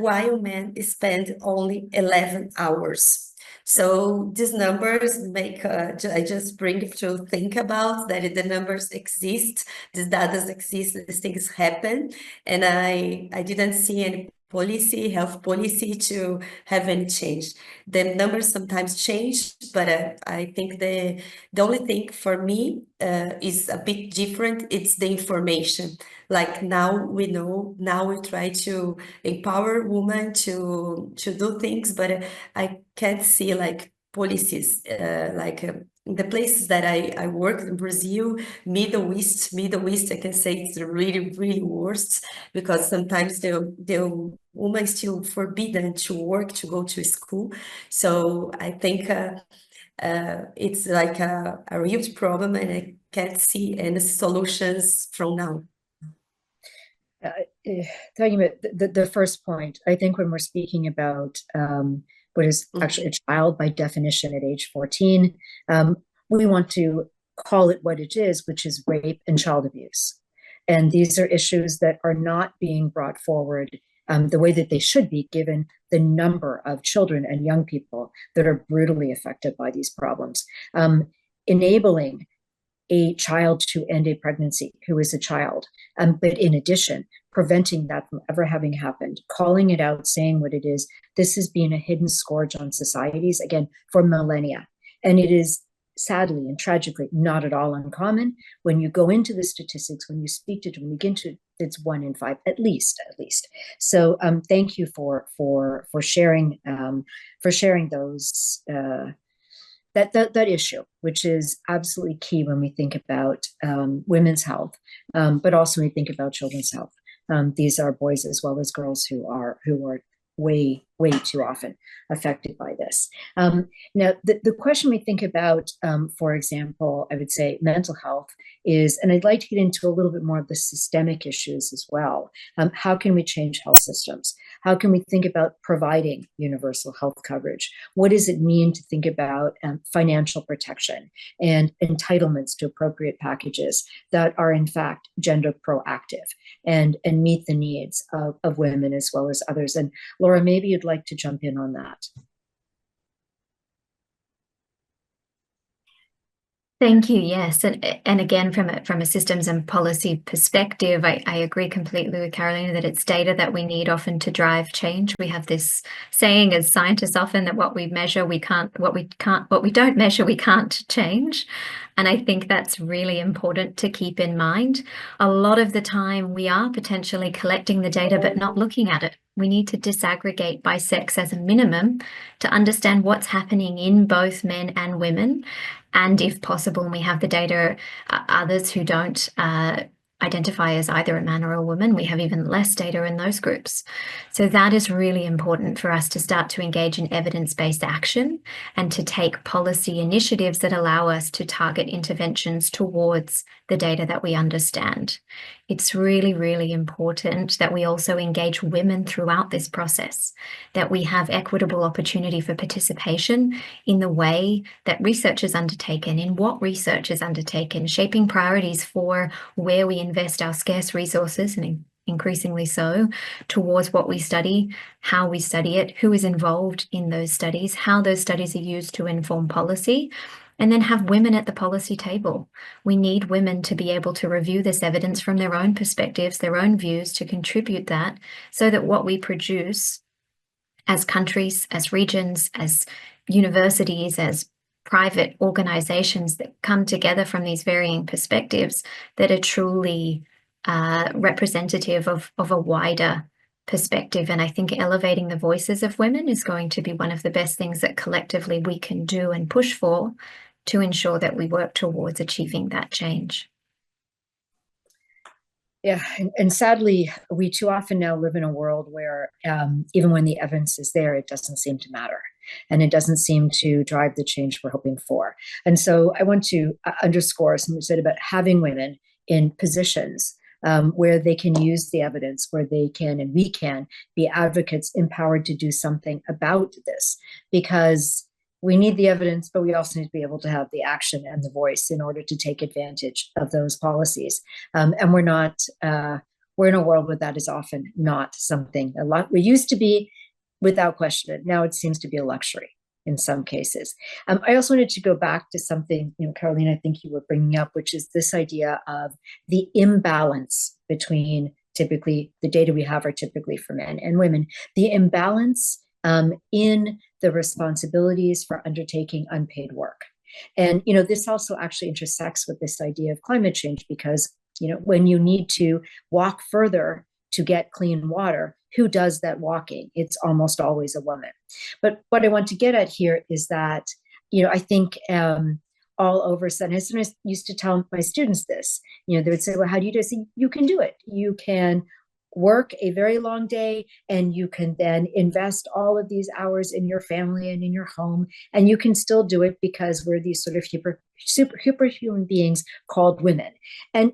while men spend only 11 hours. So these numbers make, I just bring it to think about that the numbers exist, these data exist, these things happen, and I didn't see any policy, health policy, to have any change. The numbers sometimes change, but I think the only thing for me is a bit different. It's the information. Like now we know, now we try to empower women to do things, but I can't see like policies in the places that I work in Brazil, Middle East, I can say it's really, really worst, because sometimes the woman is still forbidden to work, to go to school. So I think it's like a real problem, and I can't see any solutions from now. Talking about the first point, I think when we're speaking about what is actually a child by definition at age 14, we want to call it what it is, which is rape and child abuse. And these are issues that are not being brought forward the way that they should be, given the number of children and young people that are brutally affected by these problems. Enabling a child to end a pregnancy who is a child, but in addition, preventing that from ever having happened, calling it out, saying what it is. This has been a hidden scourge on societies, again, for millennia. And it is sadly and tragically not at all uncommon. When you go into the statistics, when you speak to them, it's 1 in 5, at least. So thank you for sharing those that issue, which is absolutely key when we think about women's health, but also when we think about children's health. These are boys as well as girls who are way too often affected by this. Now, the question we think about, for example, I would say mental health is, and I'd like to get into a little bit more of the systemic issues as well. How can we change health systems? How can we think about providing universal health coverage? What does it mean to think about financial protection and entitlements to appropriate packages that are in fact gender proactive and meet the needs of women as well as others? And Laura, maybe you'd like to jump in on that. Thank you. Yes, and again, from a systems and policy perspective, I agree completely with Carolina that it's data that we need often to drive change. We have this saying as scientists often that what we don't measure, we can't change. And I think that's really important to keep in mind. A lot of the time we are potentially collecting the data but not looking at it. We need to disaggregate by sex as a minimum to understand what's happening in both men and women. And if possible, and we have the data, others who don't identify as either a man or a woman, we have even less data in those groups. So that is really important for us to start to engage in evidence-based action and to take policy initiatives that allow us to target interventions towards the data that we understand. It's really, really important that we also engage women throughout this process, that we have equitable opportunity for participation in the way that research is undertaken, in what research is undertaken, shaping priorities for where we invest our scarce resources, and increasingly so, towards what we study, how we study it, who is involved in those studies, how those studies are used to inform policy, and then have women at the policy table. We need women to be able to review this evidence from their own perspectives, their own views, to contribute that, so that what we produce as countries, as regions, as universities, as private organizations that come together from these varying perspectives, that are truly representative of a wider perspective. And I think elevating the voices of women is going to be one of the best things that collectively we can do and push for to ensure that we work towards achieving that change. Yeah, and sadly, we too often now live in a world where even when the evidence is there, it doesn't seem to matter. And it doesn't seem to drive the change we're hoping for. And so I want to underscore something you said about having women in positions where they can use the evidence, where they can and we can be advocates empowered to do something about this. Because we need the evidence, but we also need to be able to have the action and the voice in order to take advantage of those policies. And we're in a world where that is often not something we used to be, without question. Now it seems to be a luxury in some cases. I also wanted to go back to something, Carolina, I think you were bringing up, which is this idea of the imbalance between typically the data we have are typically for men and women. The imbalance in the responsibilities for undertaking unpaid work. And, this also actually intersects with this idea of climate change, because, when you need to walk further to get clean water, who does that walking? It's almost always a woman. But what I want to get at here is that, I think all over sudden, I used to tell my students this, they would say, well, how do you do it? You can do it. You can work a very long day, and you can then invest all of these hours in your family and in your home, and you can still do it because we're these sort of superhuman beings called women. And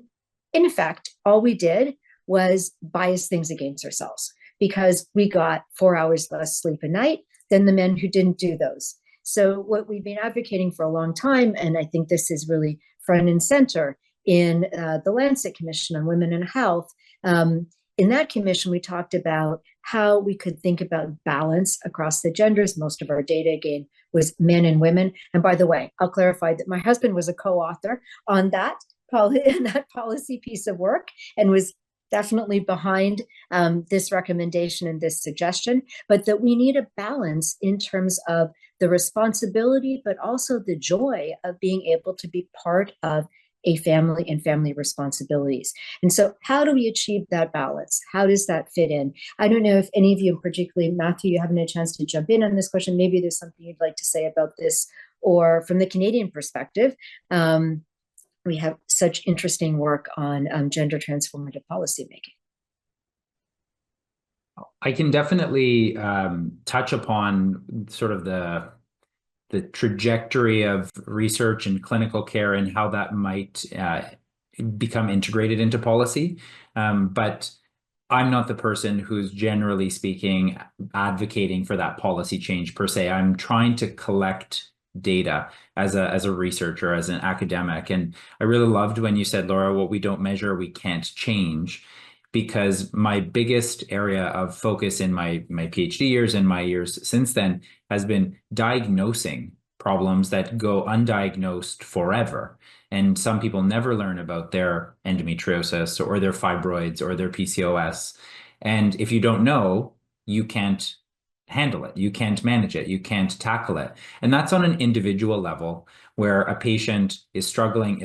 in effect, all we did was bias things against ourselves, because we got 4 hours less sleep a night than the men who didn't do those. So what we've been advocating for a long time, and I think this is really front and center in the Lancet Commission on Women and Health, in that commission, we talked about how we could think about balance across the genders. Most of our data, again, was men and women. And by the way, I'll clarify that my husband was a co-author on that policy piece of work, and was definitely behind this recommendation and this suggestion, but that we need a balance in terms of the responsibility, but also the joy of being able to be part of a family and family responsibilities. And so how do we achieve that balance? How does that fit in? I don't know if any of you, particularly Matthew, you haven't had a chance to jump in on this question. Maybe there's something you'd like to say about this, or from the Canadian perspective. We have such interesting work on gender transformative policymaking. I can definitely touch upon sort of the trajectory of research and clinical care and how that might become integrated into policy. But I'm not the person who's, generally speaking, advocating for that policy change per se. I'm trying to collect data as a researcher, as an academic. And I really loved when you said, Laura, what we don't measure, we can't change. Because my biggest area of focus in my PhD years and my years since then has been diagnosing problems that go undiagnosed forever. And some people never learn about their endometriosis or their fibroids or their PCOS. And if you don't know, you can't handle it. You can't manage it. You can't tackle it. And that's on an individual level, where a patient is struggling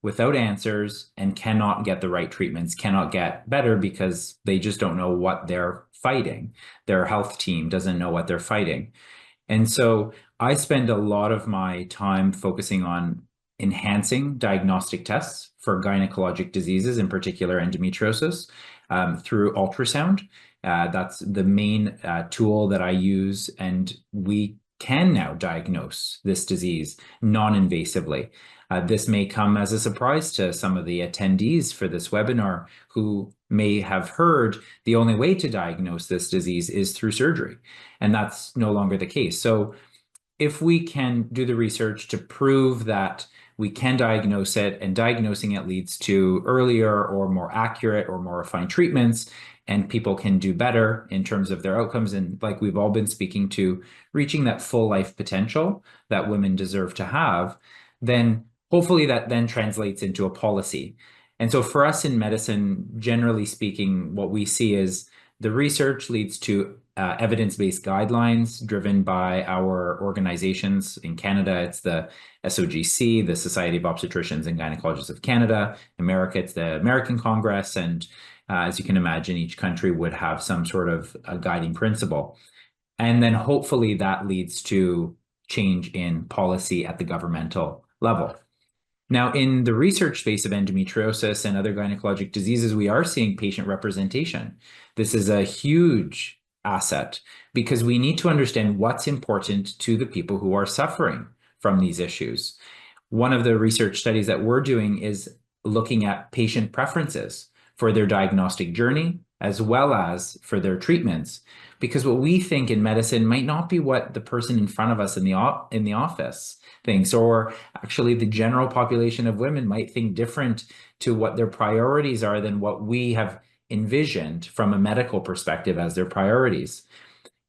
without answers and cannot get the right treatments, cannot get better because they just don't know what they're fighting. Their health team doesn't know what they're fighting. And so I spend a lot of my time focusing on enhancing diagnostic tests for gynecologic diseases, in particular endometriosis, through ultrasound. That's the main tool that I use, and we can now diagnose this disease non-invasively. This may come as a surprise to some of the attendees for this webinar, who may have heard the only way to diagnose this disease is through surgery, and that's no longer the case. So if we can do the research to prove that we can diagnose it, and diagnosing it leads to earlier or more accurate or more refined treatments, and people can do better in terms of their outcomes, and like we've all been speaking to, reaching that full life potential that women deserve to have, then hopefully that then translates into a policy. And so for us in medicine, generally speaking, what we see is the research leads to evidence-based guidelines driven by our organizations. In Canada, it's the SOGC, the Society of Obstetricians and Gynecologists of Canada. America, it's the American Congress. And as you can imagine, each country would have some sort of a guiding principle. And then hopefully that leads to change in policy at the governmental level. Now, in the research space of endometriosis and other gynecologic diseases, we are seeing patient representation. This is a huge asset, because we need to understand what's important to the people who are suffering from these issues. One of the research studies that we're doing is looking at patient preferences for their diagnostic journey, as well as for their treatments, because what we think in medicine might not be what the person in front of us in the office thinks, or actually the general population of women might think different to what their priorities are than what we have envisioned from a medical perspective as their priorities.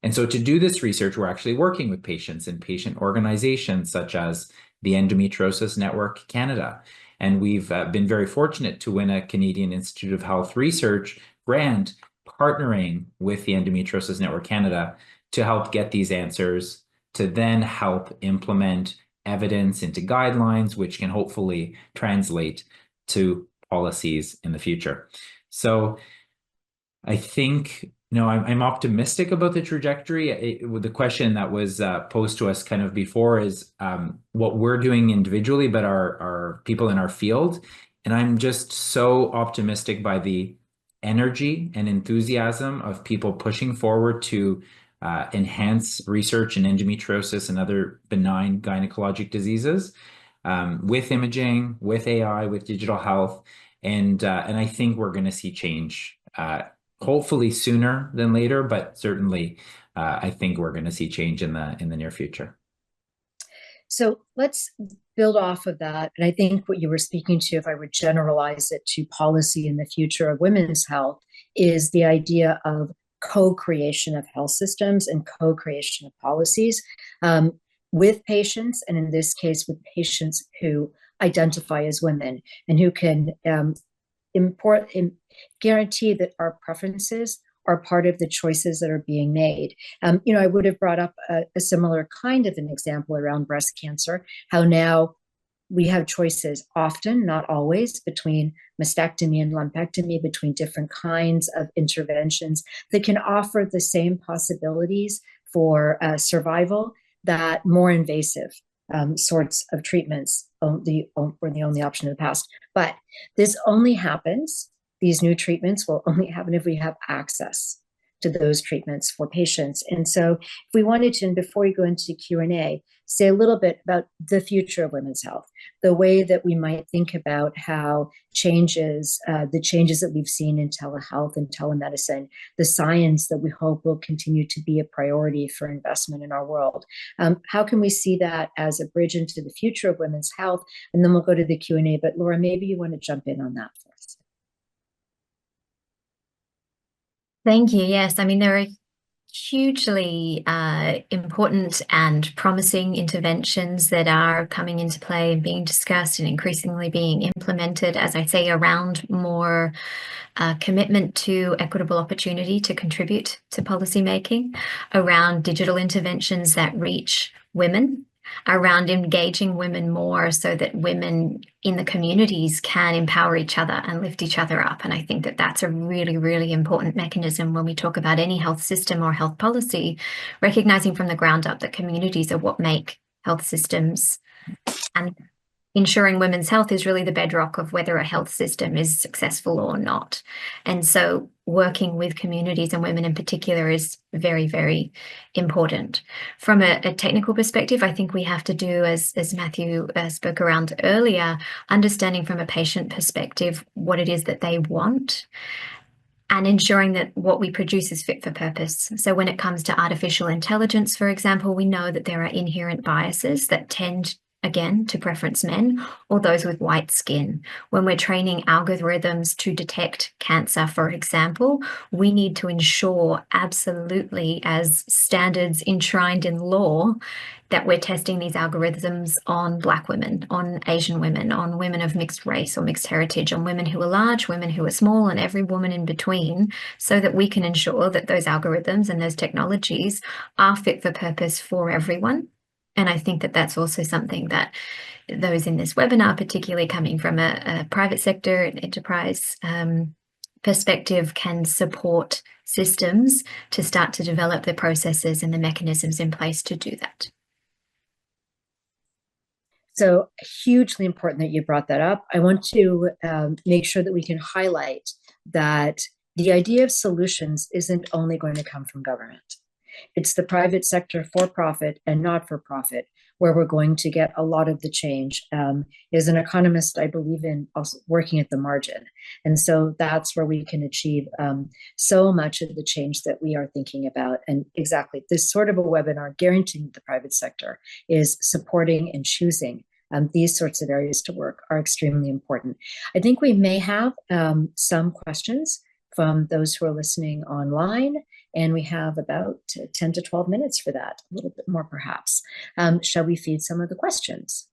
And so to do this research, we're actually working with patients and patient organizations such as the Endometriosis Network Canada. And we've been very fortunate to win a Canadian Institute of Health Research grant partnering with the Endometriosis Network Canada to help get these answers, to then help implement evidence into guidelines, which can hopefully translate to policies in the future. So I think, I'm optimistic about the trajectory. The question that was posed to us kind of before is what we're doing individually, but our people in our field. And I'm just so optimistic by the energy and enthusiasm of people pushing forward to enhance research in endometriosis and other benign gynecologic diseases with imaging, with AI, with digital health. And I think we're going to see change hopefully sooner than later, but certainly I think we're going to see change in the near future. So let's build off of that. And I think what you were speaking to, if I would generalize it to policy in the future of women's health, is the idea of co-creation of health systems and co-creation of policies with patients, and in this case, with patients who identify as women and who can guarantee that our preferences are part of the choices that are being made. I would have brought up a similar kind of an example around breast cancer, how now we have choices often, not always, between mastectomy and lumpectomy, between different kinds of interventions that can offer the same possibilities for survival that more invasive sorts of treatments were the only option in the past. But this only happens, these new treatments will only happen if we have access to those treatments for patients. And so if we wanted to, and before we go into Q&A, say a little bit about the future of women's health, the way that we might think about how the changes that we've seen in telehealth and telemedicine, the science that we hope will continue to be a priority for investment in our world. How can we see that as a bridge into the future of women's health? And then we'll go to the Q&A, but Laura, maybe you want to jump in on that for us. Thank you. Yes, I mean, there are hugely important and promising interventions that are coming into play and being discussed and increasingly being implemented, as I say, around more commitment to equitable opportunity to contribute to policymaking, around digital interventions that reach women, around engaging women more so that women in the communities can empower each other and lift each other up. And I think that that's a really, really important mechanism when we talk about any health system or health policy, recognizing from the ground up that communities are what make health systems, and ensuring women's health is really the bedrock of whether a health system is successful or not. And so working with communities and women in particular is very, very important. From a technical perspective, I think we have to do, as Matthew spoke around earlier, understanding from a patient perspective what it is that they want, and ensuring that what we produce is fit for purpose. So when it comes to artificial intelligence, for example, we know that there are inherent biases that tend, again, to preference men or those with white skin. When we're training algorithms to detect cancer, for example, we need to ensure absolutely, as standards enshrined in law, that we're testing these algorithms on Black women, on Asian women, on women of mixed race or mixed heritage, on women who are large, women who are small, and every woman in between, so that we can ensure that those algorithms and those technologies are fit for purpose for everyone. And I think that that's also something that those in this webinar, particularly coming from a private sector and enterprise perspective, can support systems to start to develop the processes and the mechanisms in place to do that. So hugely important that you brought that up. I want to make sure that we can highlight that the idea of solutions isn't only going to come from government. It's the private sector, for-profit and not-for-profit, where we're going to get a lot of the change. As an economist, I believe in also working at the margin. And so that's where we can achieve so much of the change that we are thinking about. And exactly this sort of a webinar guaranteeing that the private sector is supporting and choosing these sorts of areas to work are extremely important. I think we may have some questions from those who are listening online, and we have about 10 to 12 minutes for that, a little bit more perhaps. Shall we feed some of the questions?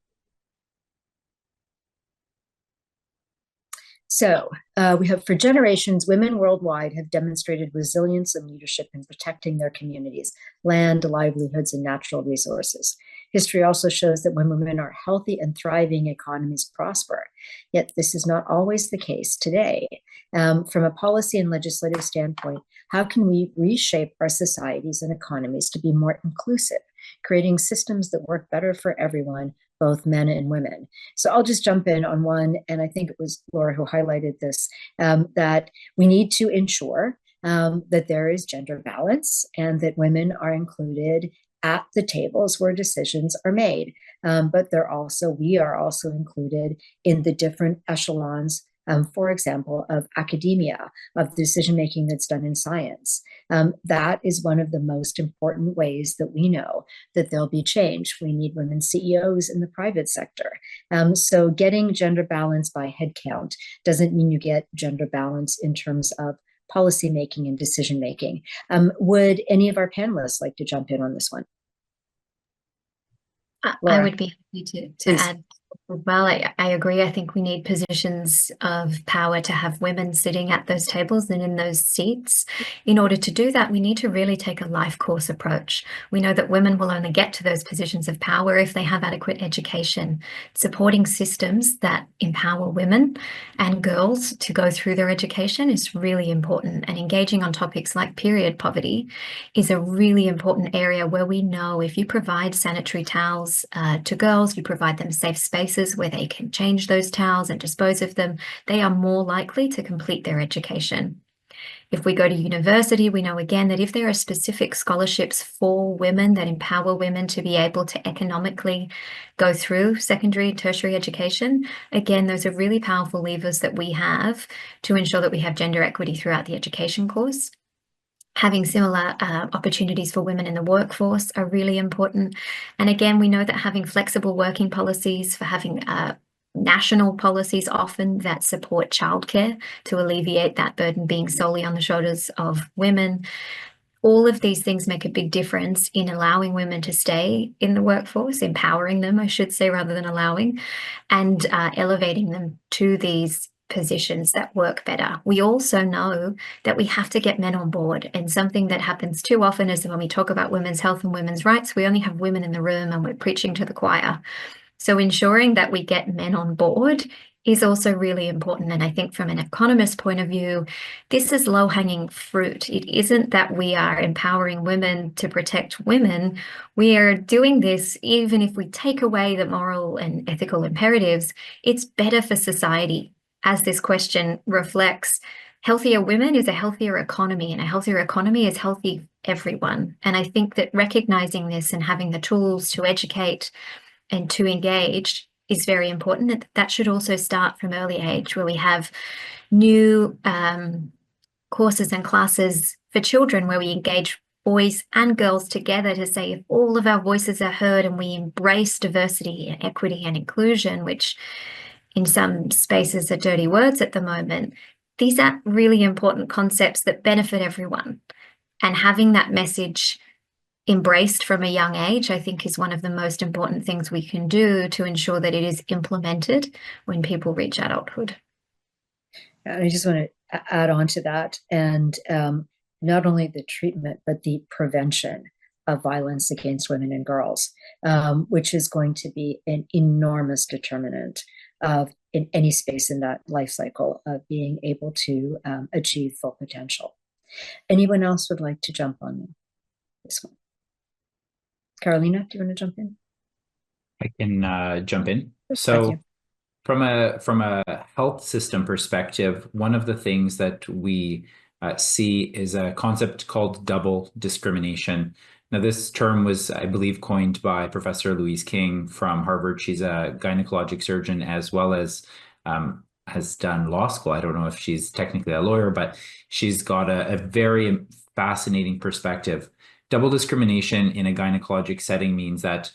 So we have, for generations, women worldwide have demonstrated resilience and leadership in protecting their communities, land, livelihoods, and natural resources. History also shows that when women are healthy and thriving, economies prosper. Yet this is not always the case today. From a policy and legislative standpoint, how can we reshape our societies and economies to be more inclusive, creating systems that work better for everyone, both men and women? So I'll just jump in on one, and I think it was Laura who highlighted this, that we need to ensure that there is gender balance and that women are included at the tables where decisions are made. But we are also included in the different echelons, for example, of academia, of decision-making that's done in science. That is one of the most important ways that we know that there'll be change. We need women CEOs in the private sector. So getting gender balance by headcount doesn't mean you get gender balance in terms of policymaking and decision-making. Would any of our panelists like to jump in on this one? I would be happy to add as well. I agree. I think we need positions of power to have women sitting at those tables and in those seats. In order to do that, we need to really take a life course approach. We know that women will only get to those positions of power if they have adequate education. Supporting systems that empower women and girls to go through their education is really important. And engaging on topics like period poverty is a really important area where we know if you provide sanitary towels to girls, you provide them safe spaces where they can change those towels and dispose of them, they are more likely to complete their education. If we go to university, we know again that if there are specific scholarships for women that empower women to be able to economically go through secondary and tertiary education, again, those are really powerful levers that we have to ensure that we have gender equity throughout the education course. Having similar opportunities for women in the workforce are really important. And again, we know that having flexible working policies, for having national policies often that support childcare to alleviate that burden being solely on the shoulders of women, all of these things make a big difference in allowing women to stay in the workforce, empowering them, I should say, rather than allowing, and elevating them to these positions that work better. We also know that we have to get men on board, and something that happens too often is when we talk about women's health and women's rights, we only have women in the room and we're preaching to the choir. So ensuring that we get men on board is also really important. And I think from an economist point of view, this is low-hanging fruit. It isn't that we are empowering women to protect women. We are doing this even if we take away the moral and ethical imperatives, it's better for society. As this question reflects, healthier women is a healthier economy, and a healthier economy is healthy everyone. And I think that recognizing this and having the tools to educate and to engage is very important. And that should also start from early age, where we have new courses and classes for children where we engage boys and girls together to say if all of our voices are heard and we embrace diversity and equity and inclusion, which in some spaces are dirty words at the moment, these are really important concepts that benefit everyone. And having that message embraced from a young age, I think, is one of the most important things we can do to ensure that it is implemented when people reach adulthood. And I just want to add on to that, and not only the treatment, but the prevention of violence against women and girls, which is going to be an enormous determinant of in any space in that life cycle of being able to achieve full potential. Anyone else would like to jump on this one? Carolina, do you want to jump in? I can jump in. So from a health system perspective, one of the things that we see is a concept called double discrimination. Now, this term was, I believe, coined by Professor Louise King from Harvard. She's a gynecologic surgeon as well as has done law school. I don't know if she's technically a lawyer, but she's got a very fascinating perspective. Double discrimination in a gynecologic setting means that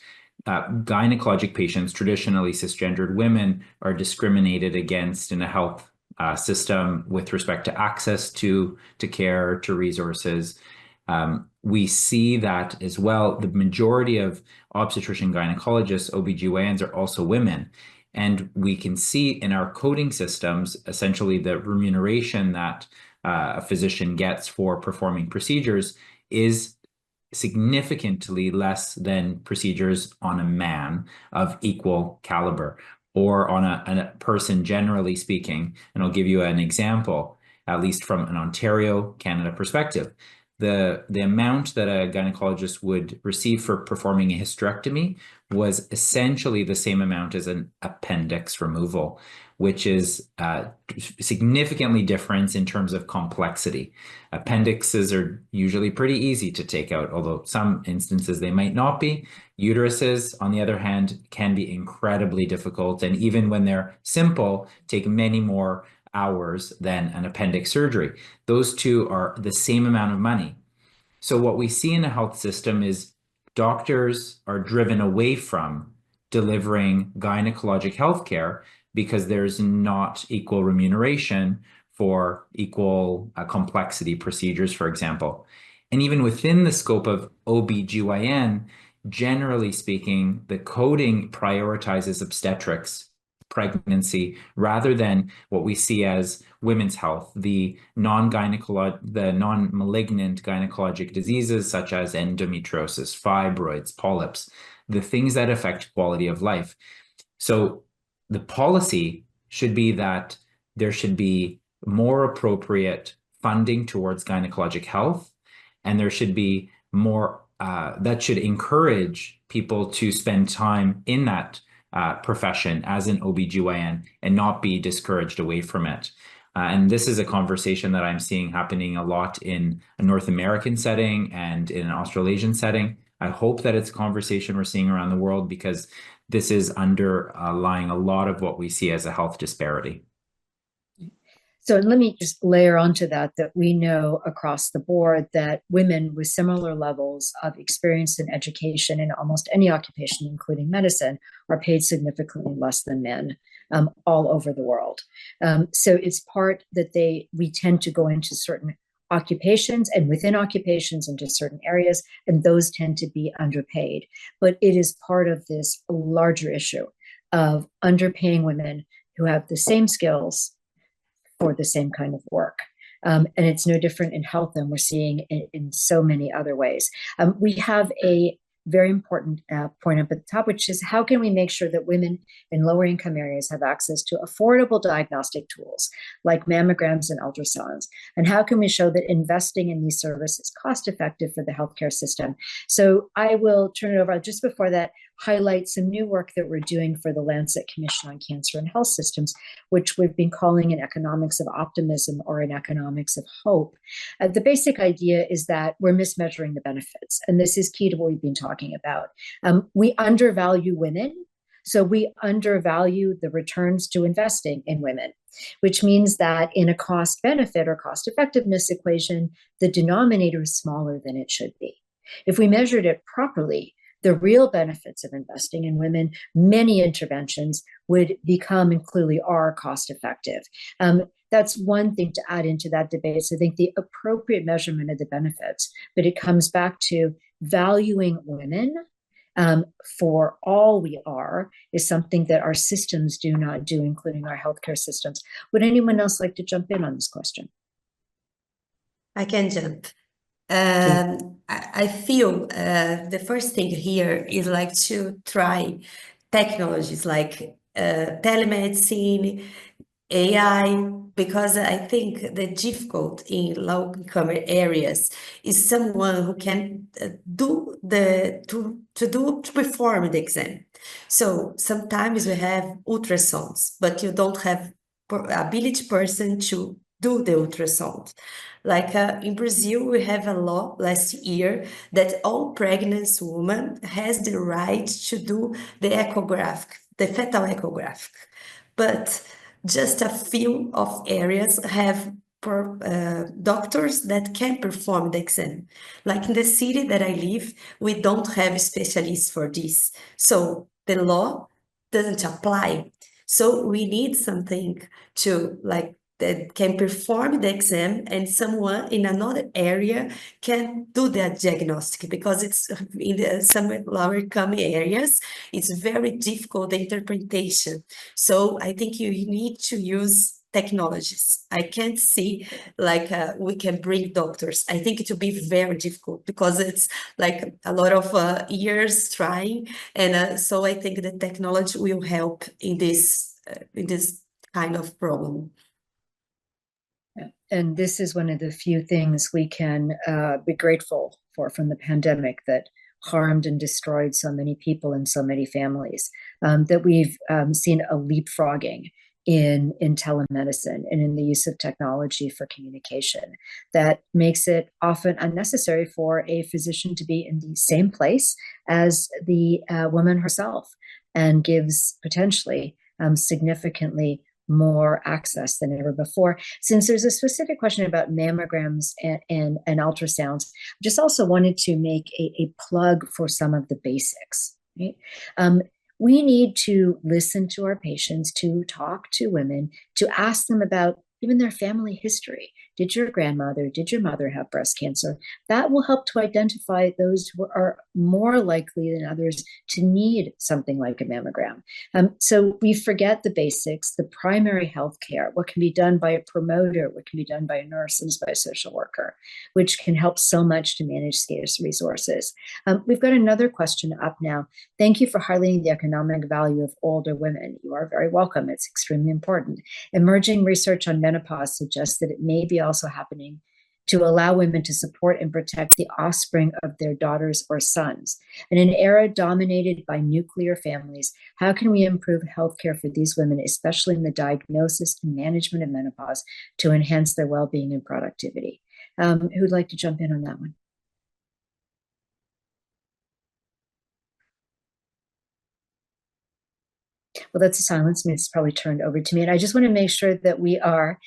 gynecologic patients, traditionally cisgendered women, are discriminated against in a health system with respect to access to care, to resources. We see that as well. The majority of obstetrician gynecologists, OBGYNs, are also women. And we can see in our coding systems, essentially the remuneration that a physician gets for performing procedures is significantly less than procedures on a man of equal caliber or on a person generally speaking. And I'll give you an example, at least from an Ontario, Canada perspective. The amount that a gynecologist would receive for performing a hysterectomy was essentially the same amount as an appendix removal, which is significantly different in terms of complexity. Appendixes are usually pretty easy to take out, although some instances they might not be. Uteruses, on the other hand, can be incredibly difficult, and even when they're simple, take many more hours than an appendix surgery. Those two are the same amount of money. So what we see in a health system is doctors are driven away from delivering gynecologic health care because there's not equal remuneration for equal complexity procedures, for example. And even within the scope of OB/GYN, generally speaking, the coding prioritizes obstetrics, pregnancy, rather than what we see as women's health, the non-malignant gynecologic diseases such as endometriosis, fibroids, polyps, the things that affect quality of life. So the policy should be that there should be more appropriate funding towards gynecologic health, and there should be more that should encourage people to spend time in that profession as an OB/GYN and not be discouraged away from it. And this is a conversation that I'm seeing happening a lot in a North American setting and in an Australasian setting. I hope that it's a conversation we're seeing around the world, because this is underlying a lot of what we see as a health disparity. So let me just layer onto that we know across the board that women with similar levels of experience and education in almost any occupation, including medicine, are paid significantly less than men all over the world. So it's part that we tend to go into certain occupations and within occupations into certain areas, and those tend to be underpaid. But it is part of this larger issue of underpaying women who have the same skills for the same kind of work. And it's no different in health than we're seeing in so many other ways. We have a very important point up at the top, which is how can we make sure that women in lower income areas have access to affordable diagnostic tools like mammograms and ultrasounds? And how can we show that investing in these services is cost effective for the healthcare system? So I will turn it over, just before that, highlight some new work that we're doing for the Lancet Commission on Cancer and Health Systems, which we've been calling an economics of optimism or an economics of hope. The basic idea is that we're mismeasuring the benefits, and this is key to what we've been talking about. We undervalue women, so we undervalue the returns to investing in women, which means that in a cost benefit or cost effectiveness equation, the denominator is smaller than it should be. If we measured it properly, the real benefits of investing in women, many interventions would become and clearly are cost effective. That's one thing to add into that debate. So I think the appropriate measurement of the benefits, but it comes back to valuing women for all we are, is something that our systems do not do, including our healthcare systems. Would anyone else like to jump in on this question? I can jump. I feel the first thing here is like to try technologies like telemedicine, AI, because I think the difficult in low-income areas is someone who can perform the exam. So sometimes we have ultrasounds, but you don't have ability person to do the ultrasound. Like in Brazil, we have a law last year that all pregnant women has the right to do the echograph, the fetal echograph. But just a few of areas have doctors that can perform the exam. Like in the city that I live, we don't have specialists for this. So the law doesn't apply. So we need something to like that can perform the exam and someone in another area can do that diagnostic, because it's in some lower-income areas, it's very difficult, the interpretation. So I think you need to use technologies. I can't see like we can bring doctors. I think it will be very difficult because it's like a lot of years trying, and so I think the technology will help in this kind of problem. And this is one of the few things we can be grateful for from the pandemic that harmed and destroyed so many people and so many families, that we've seen a leapfrogging in telemedicine and in the use of technology for communication that makes it often unnecessary for a physician to be in the same place as the woman herself, and gives potentially significantly more access than ever before. Since there's a specific question about mammograms and ultrasounds, I just also wanted to make a plug for some of the basics. Right? We need to listen to our patients, to talk to women, to ask them about even their family history. Did your grandmother, did your mother have breast cancer? That will help to identify those who are more likely than others to need something like a mammogram. So we forget the basics, the primary health care, what can be done by a promoter, what can be done by a nurse and by a social worker, which can help so much to manage scarce resources. We've got another question up now. Thank you for highlighting the economic value of older women. You are very welcome. It's extremely important. Emerging research on menopause suggests that it may be also happening to allow women to support and protect the offspring of their daughters or sons. In an era dominated by nuclear families, how can we improve healthcare for these women, especially in the diagnosis and management of menopause, to enhance their well-being and productivity? Who'd like to jump in on that one? Well, that's a silence. It's probably turned over to me. And I just want to make sure that we are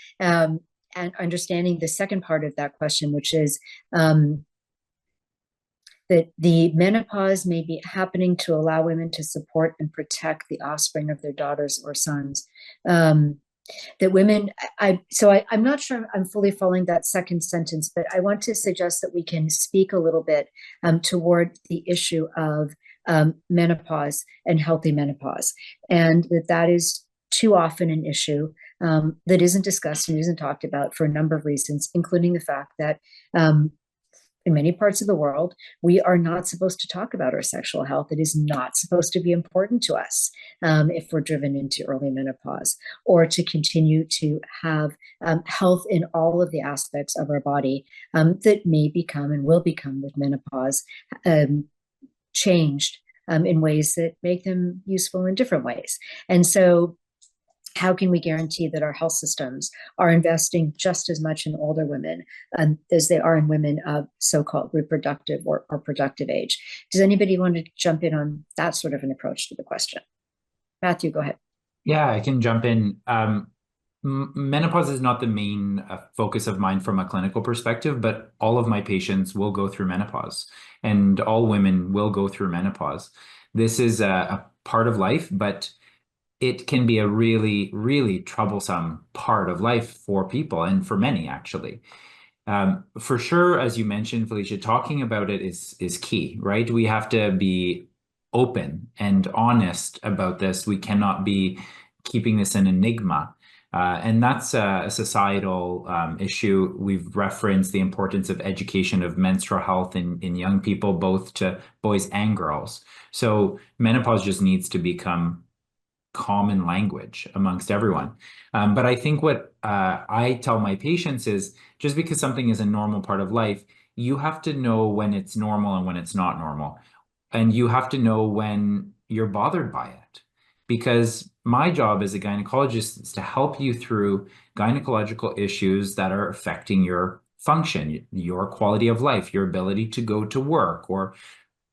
and understanding the second part of that question, which is that the menopause may be happening to allow women to support and protect the offspring of their daughters or sons. That women, I'm not sure I'm fully following that second sentence, but I want to suggest that we can speak a little bit toward the issue of menopause and healthy menopause, and that is too often an issue that isn't discussed and isn't talked about for a number of reasons, including the fact that in many parts of the world, we are not supposed to talk about our sexual health. It is not supposed to be important to us if we're driven into early menopause, or to continue to have health in all of the aspects of our body that may become and will become with menopause changed in ways that make them useful in different ways. And so how can we guarantee that our health systems are investing just as much in older women as they are in women of so-called reproductive or productive age? Does anybody want to jump in on that sort of an approach to the question? Matthew, go ahead. Yeah, I can jump in. Menopause is not the main focus of mine from a clinical perspective, but all of my patients will go through menopause, and all women will go through menopause. This is a part of life, but it can be a really, really troublesome part of life for people, and for many, actually. For sure, as you mentioned, Felicia, talking about it is key, right? We have to be open and honest about this. We cannot be keeping this an enigma. And that's a societal issue. We've referenced the importance of education of menstrual health in young people, both to boys and girls. So menopause just needs to become common language amongst everyone. But I think what I tell my patients is, just because something is a normal part of life, you have to know when it's normal and when it's not normal. And you have to know when you're bothered by it. Because my job as a gynecologist is to help you through gynecological issues that are affecting your function, your quality of life, your ability to go to work or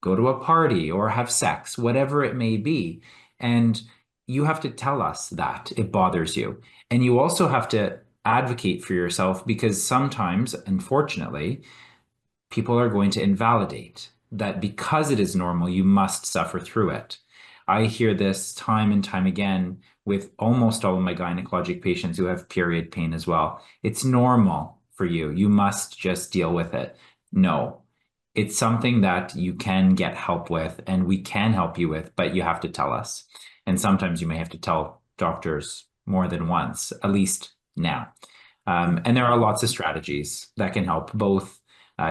go to a party or have sex, whatever it may be. And you have to tell us that it bothers you. And you also have to advocate for yourself, because sometimes, unfortunately, people are going to invalidate that because it is normal, you must suffer through it. I hear this time and time again with almost all of my gynecologic patients who have period pain as well. It's normal for you. You must just deal with it. No, it's something that you can get help with and we can help you with, but you have to tell us. And sometimes you may have to tell doctors more than once, at least now. And there are lots of strategies that can help, both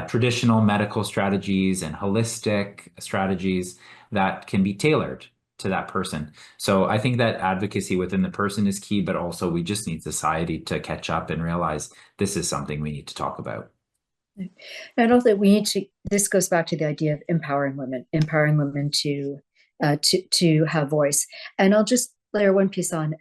traditional medical strategies and holistic strategies that can be tailored to that person. So I think that advocacy within the person is key, but also we just need society to catch up and realize this is something we need to talk about. I don't think we need to, this goes back to the idea of empowering women to have voice. And I'll just layer one piece on.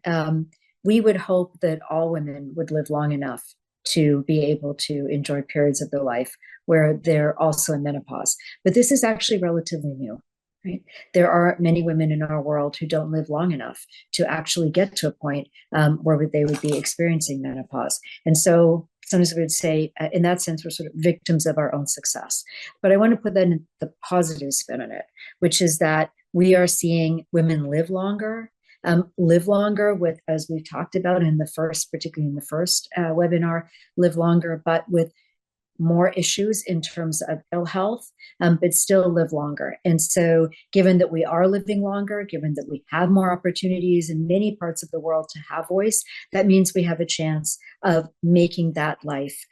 We would hope that all women would live long enough to be able to enjoy periods of their life where they're also in menopause. But this is actually relatively new, right? There are many women in our world who don't live long enough to actually get to a point where they would be experiencing menopause. And so sometimes we would say, in that sense, we're sort of victims of our own success. But I want to put that in the positive spin on it, which is that we are seeing women live longer with, as we've talked about in the first, particularly in the first webinar, live longer, but with more issues in terms of ill health, but still live longer. And so given that we are living longer, given that we have more opportunities in many parts of the world to have voice, that means we have a chance of making that life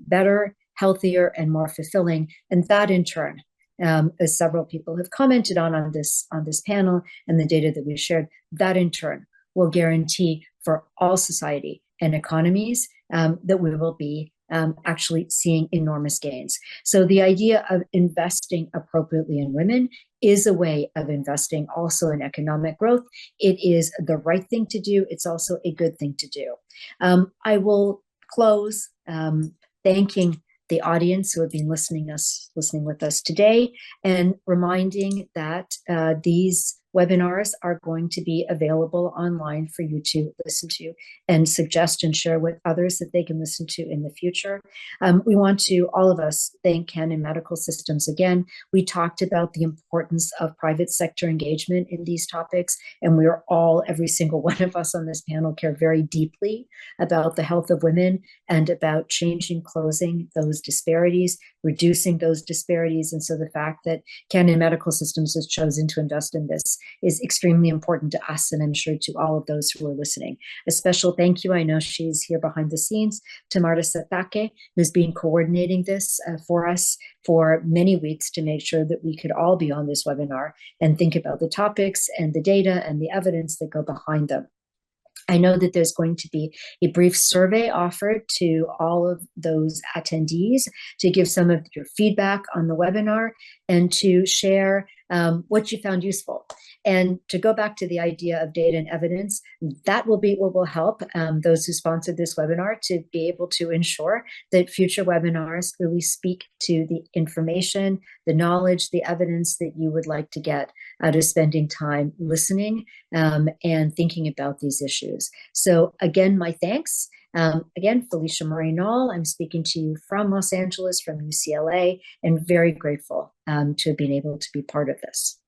better, healthier, and more fulfilling. And that in turn, as several people have commented on this panel and the data that we shared, that in turn will guarantee for all society and economies that we will be actually seeing enormous gains. So the idea of investing appropriately in women is a way of investing also in economic growth. It is the right thing to do. It's also a good thing to do. I will close thanking the audience who have been listening with us today, and reminding that these webinars are going to be available online for you to listen to and suggest and share with others that they can listen to in the future. We want to, all of us, thank Canon Medical Systems again. We talked about the importance of private sector engagement in these topics, and we are all, every single one of us on this panel, care very deeply about the health of women and about changing, closing those disparities, reducing those disparities. And so the fact that Canon Medical Systems has chosen to invest in this is extremely important to us, and I'm sure to all of those who are listening. A special thank you, I know she's here behind the scenes, to Marta Satake, who's been coordinating this for us for many weeks to make sure that we could all be on this webinar and think about the topics and the data and the evidence that go behind them. I know that there's going to be a brief survey offered to all of those attendees to give some of your feedback on the webinar and to share what you found useful. And to go back to the idea of data and evidence, that will be what will help those who sponsored this webinar to be able to ensure that future webinars really speak to the information, the knowledge, the evidence that you would like to get out of spending time listening and thinking about these issues. So again, my thanks. Again, Felicia Marie-Knoll, I'm speaking to you from Los Angeles, from UCLA, and very grateful to have been able to be part of this.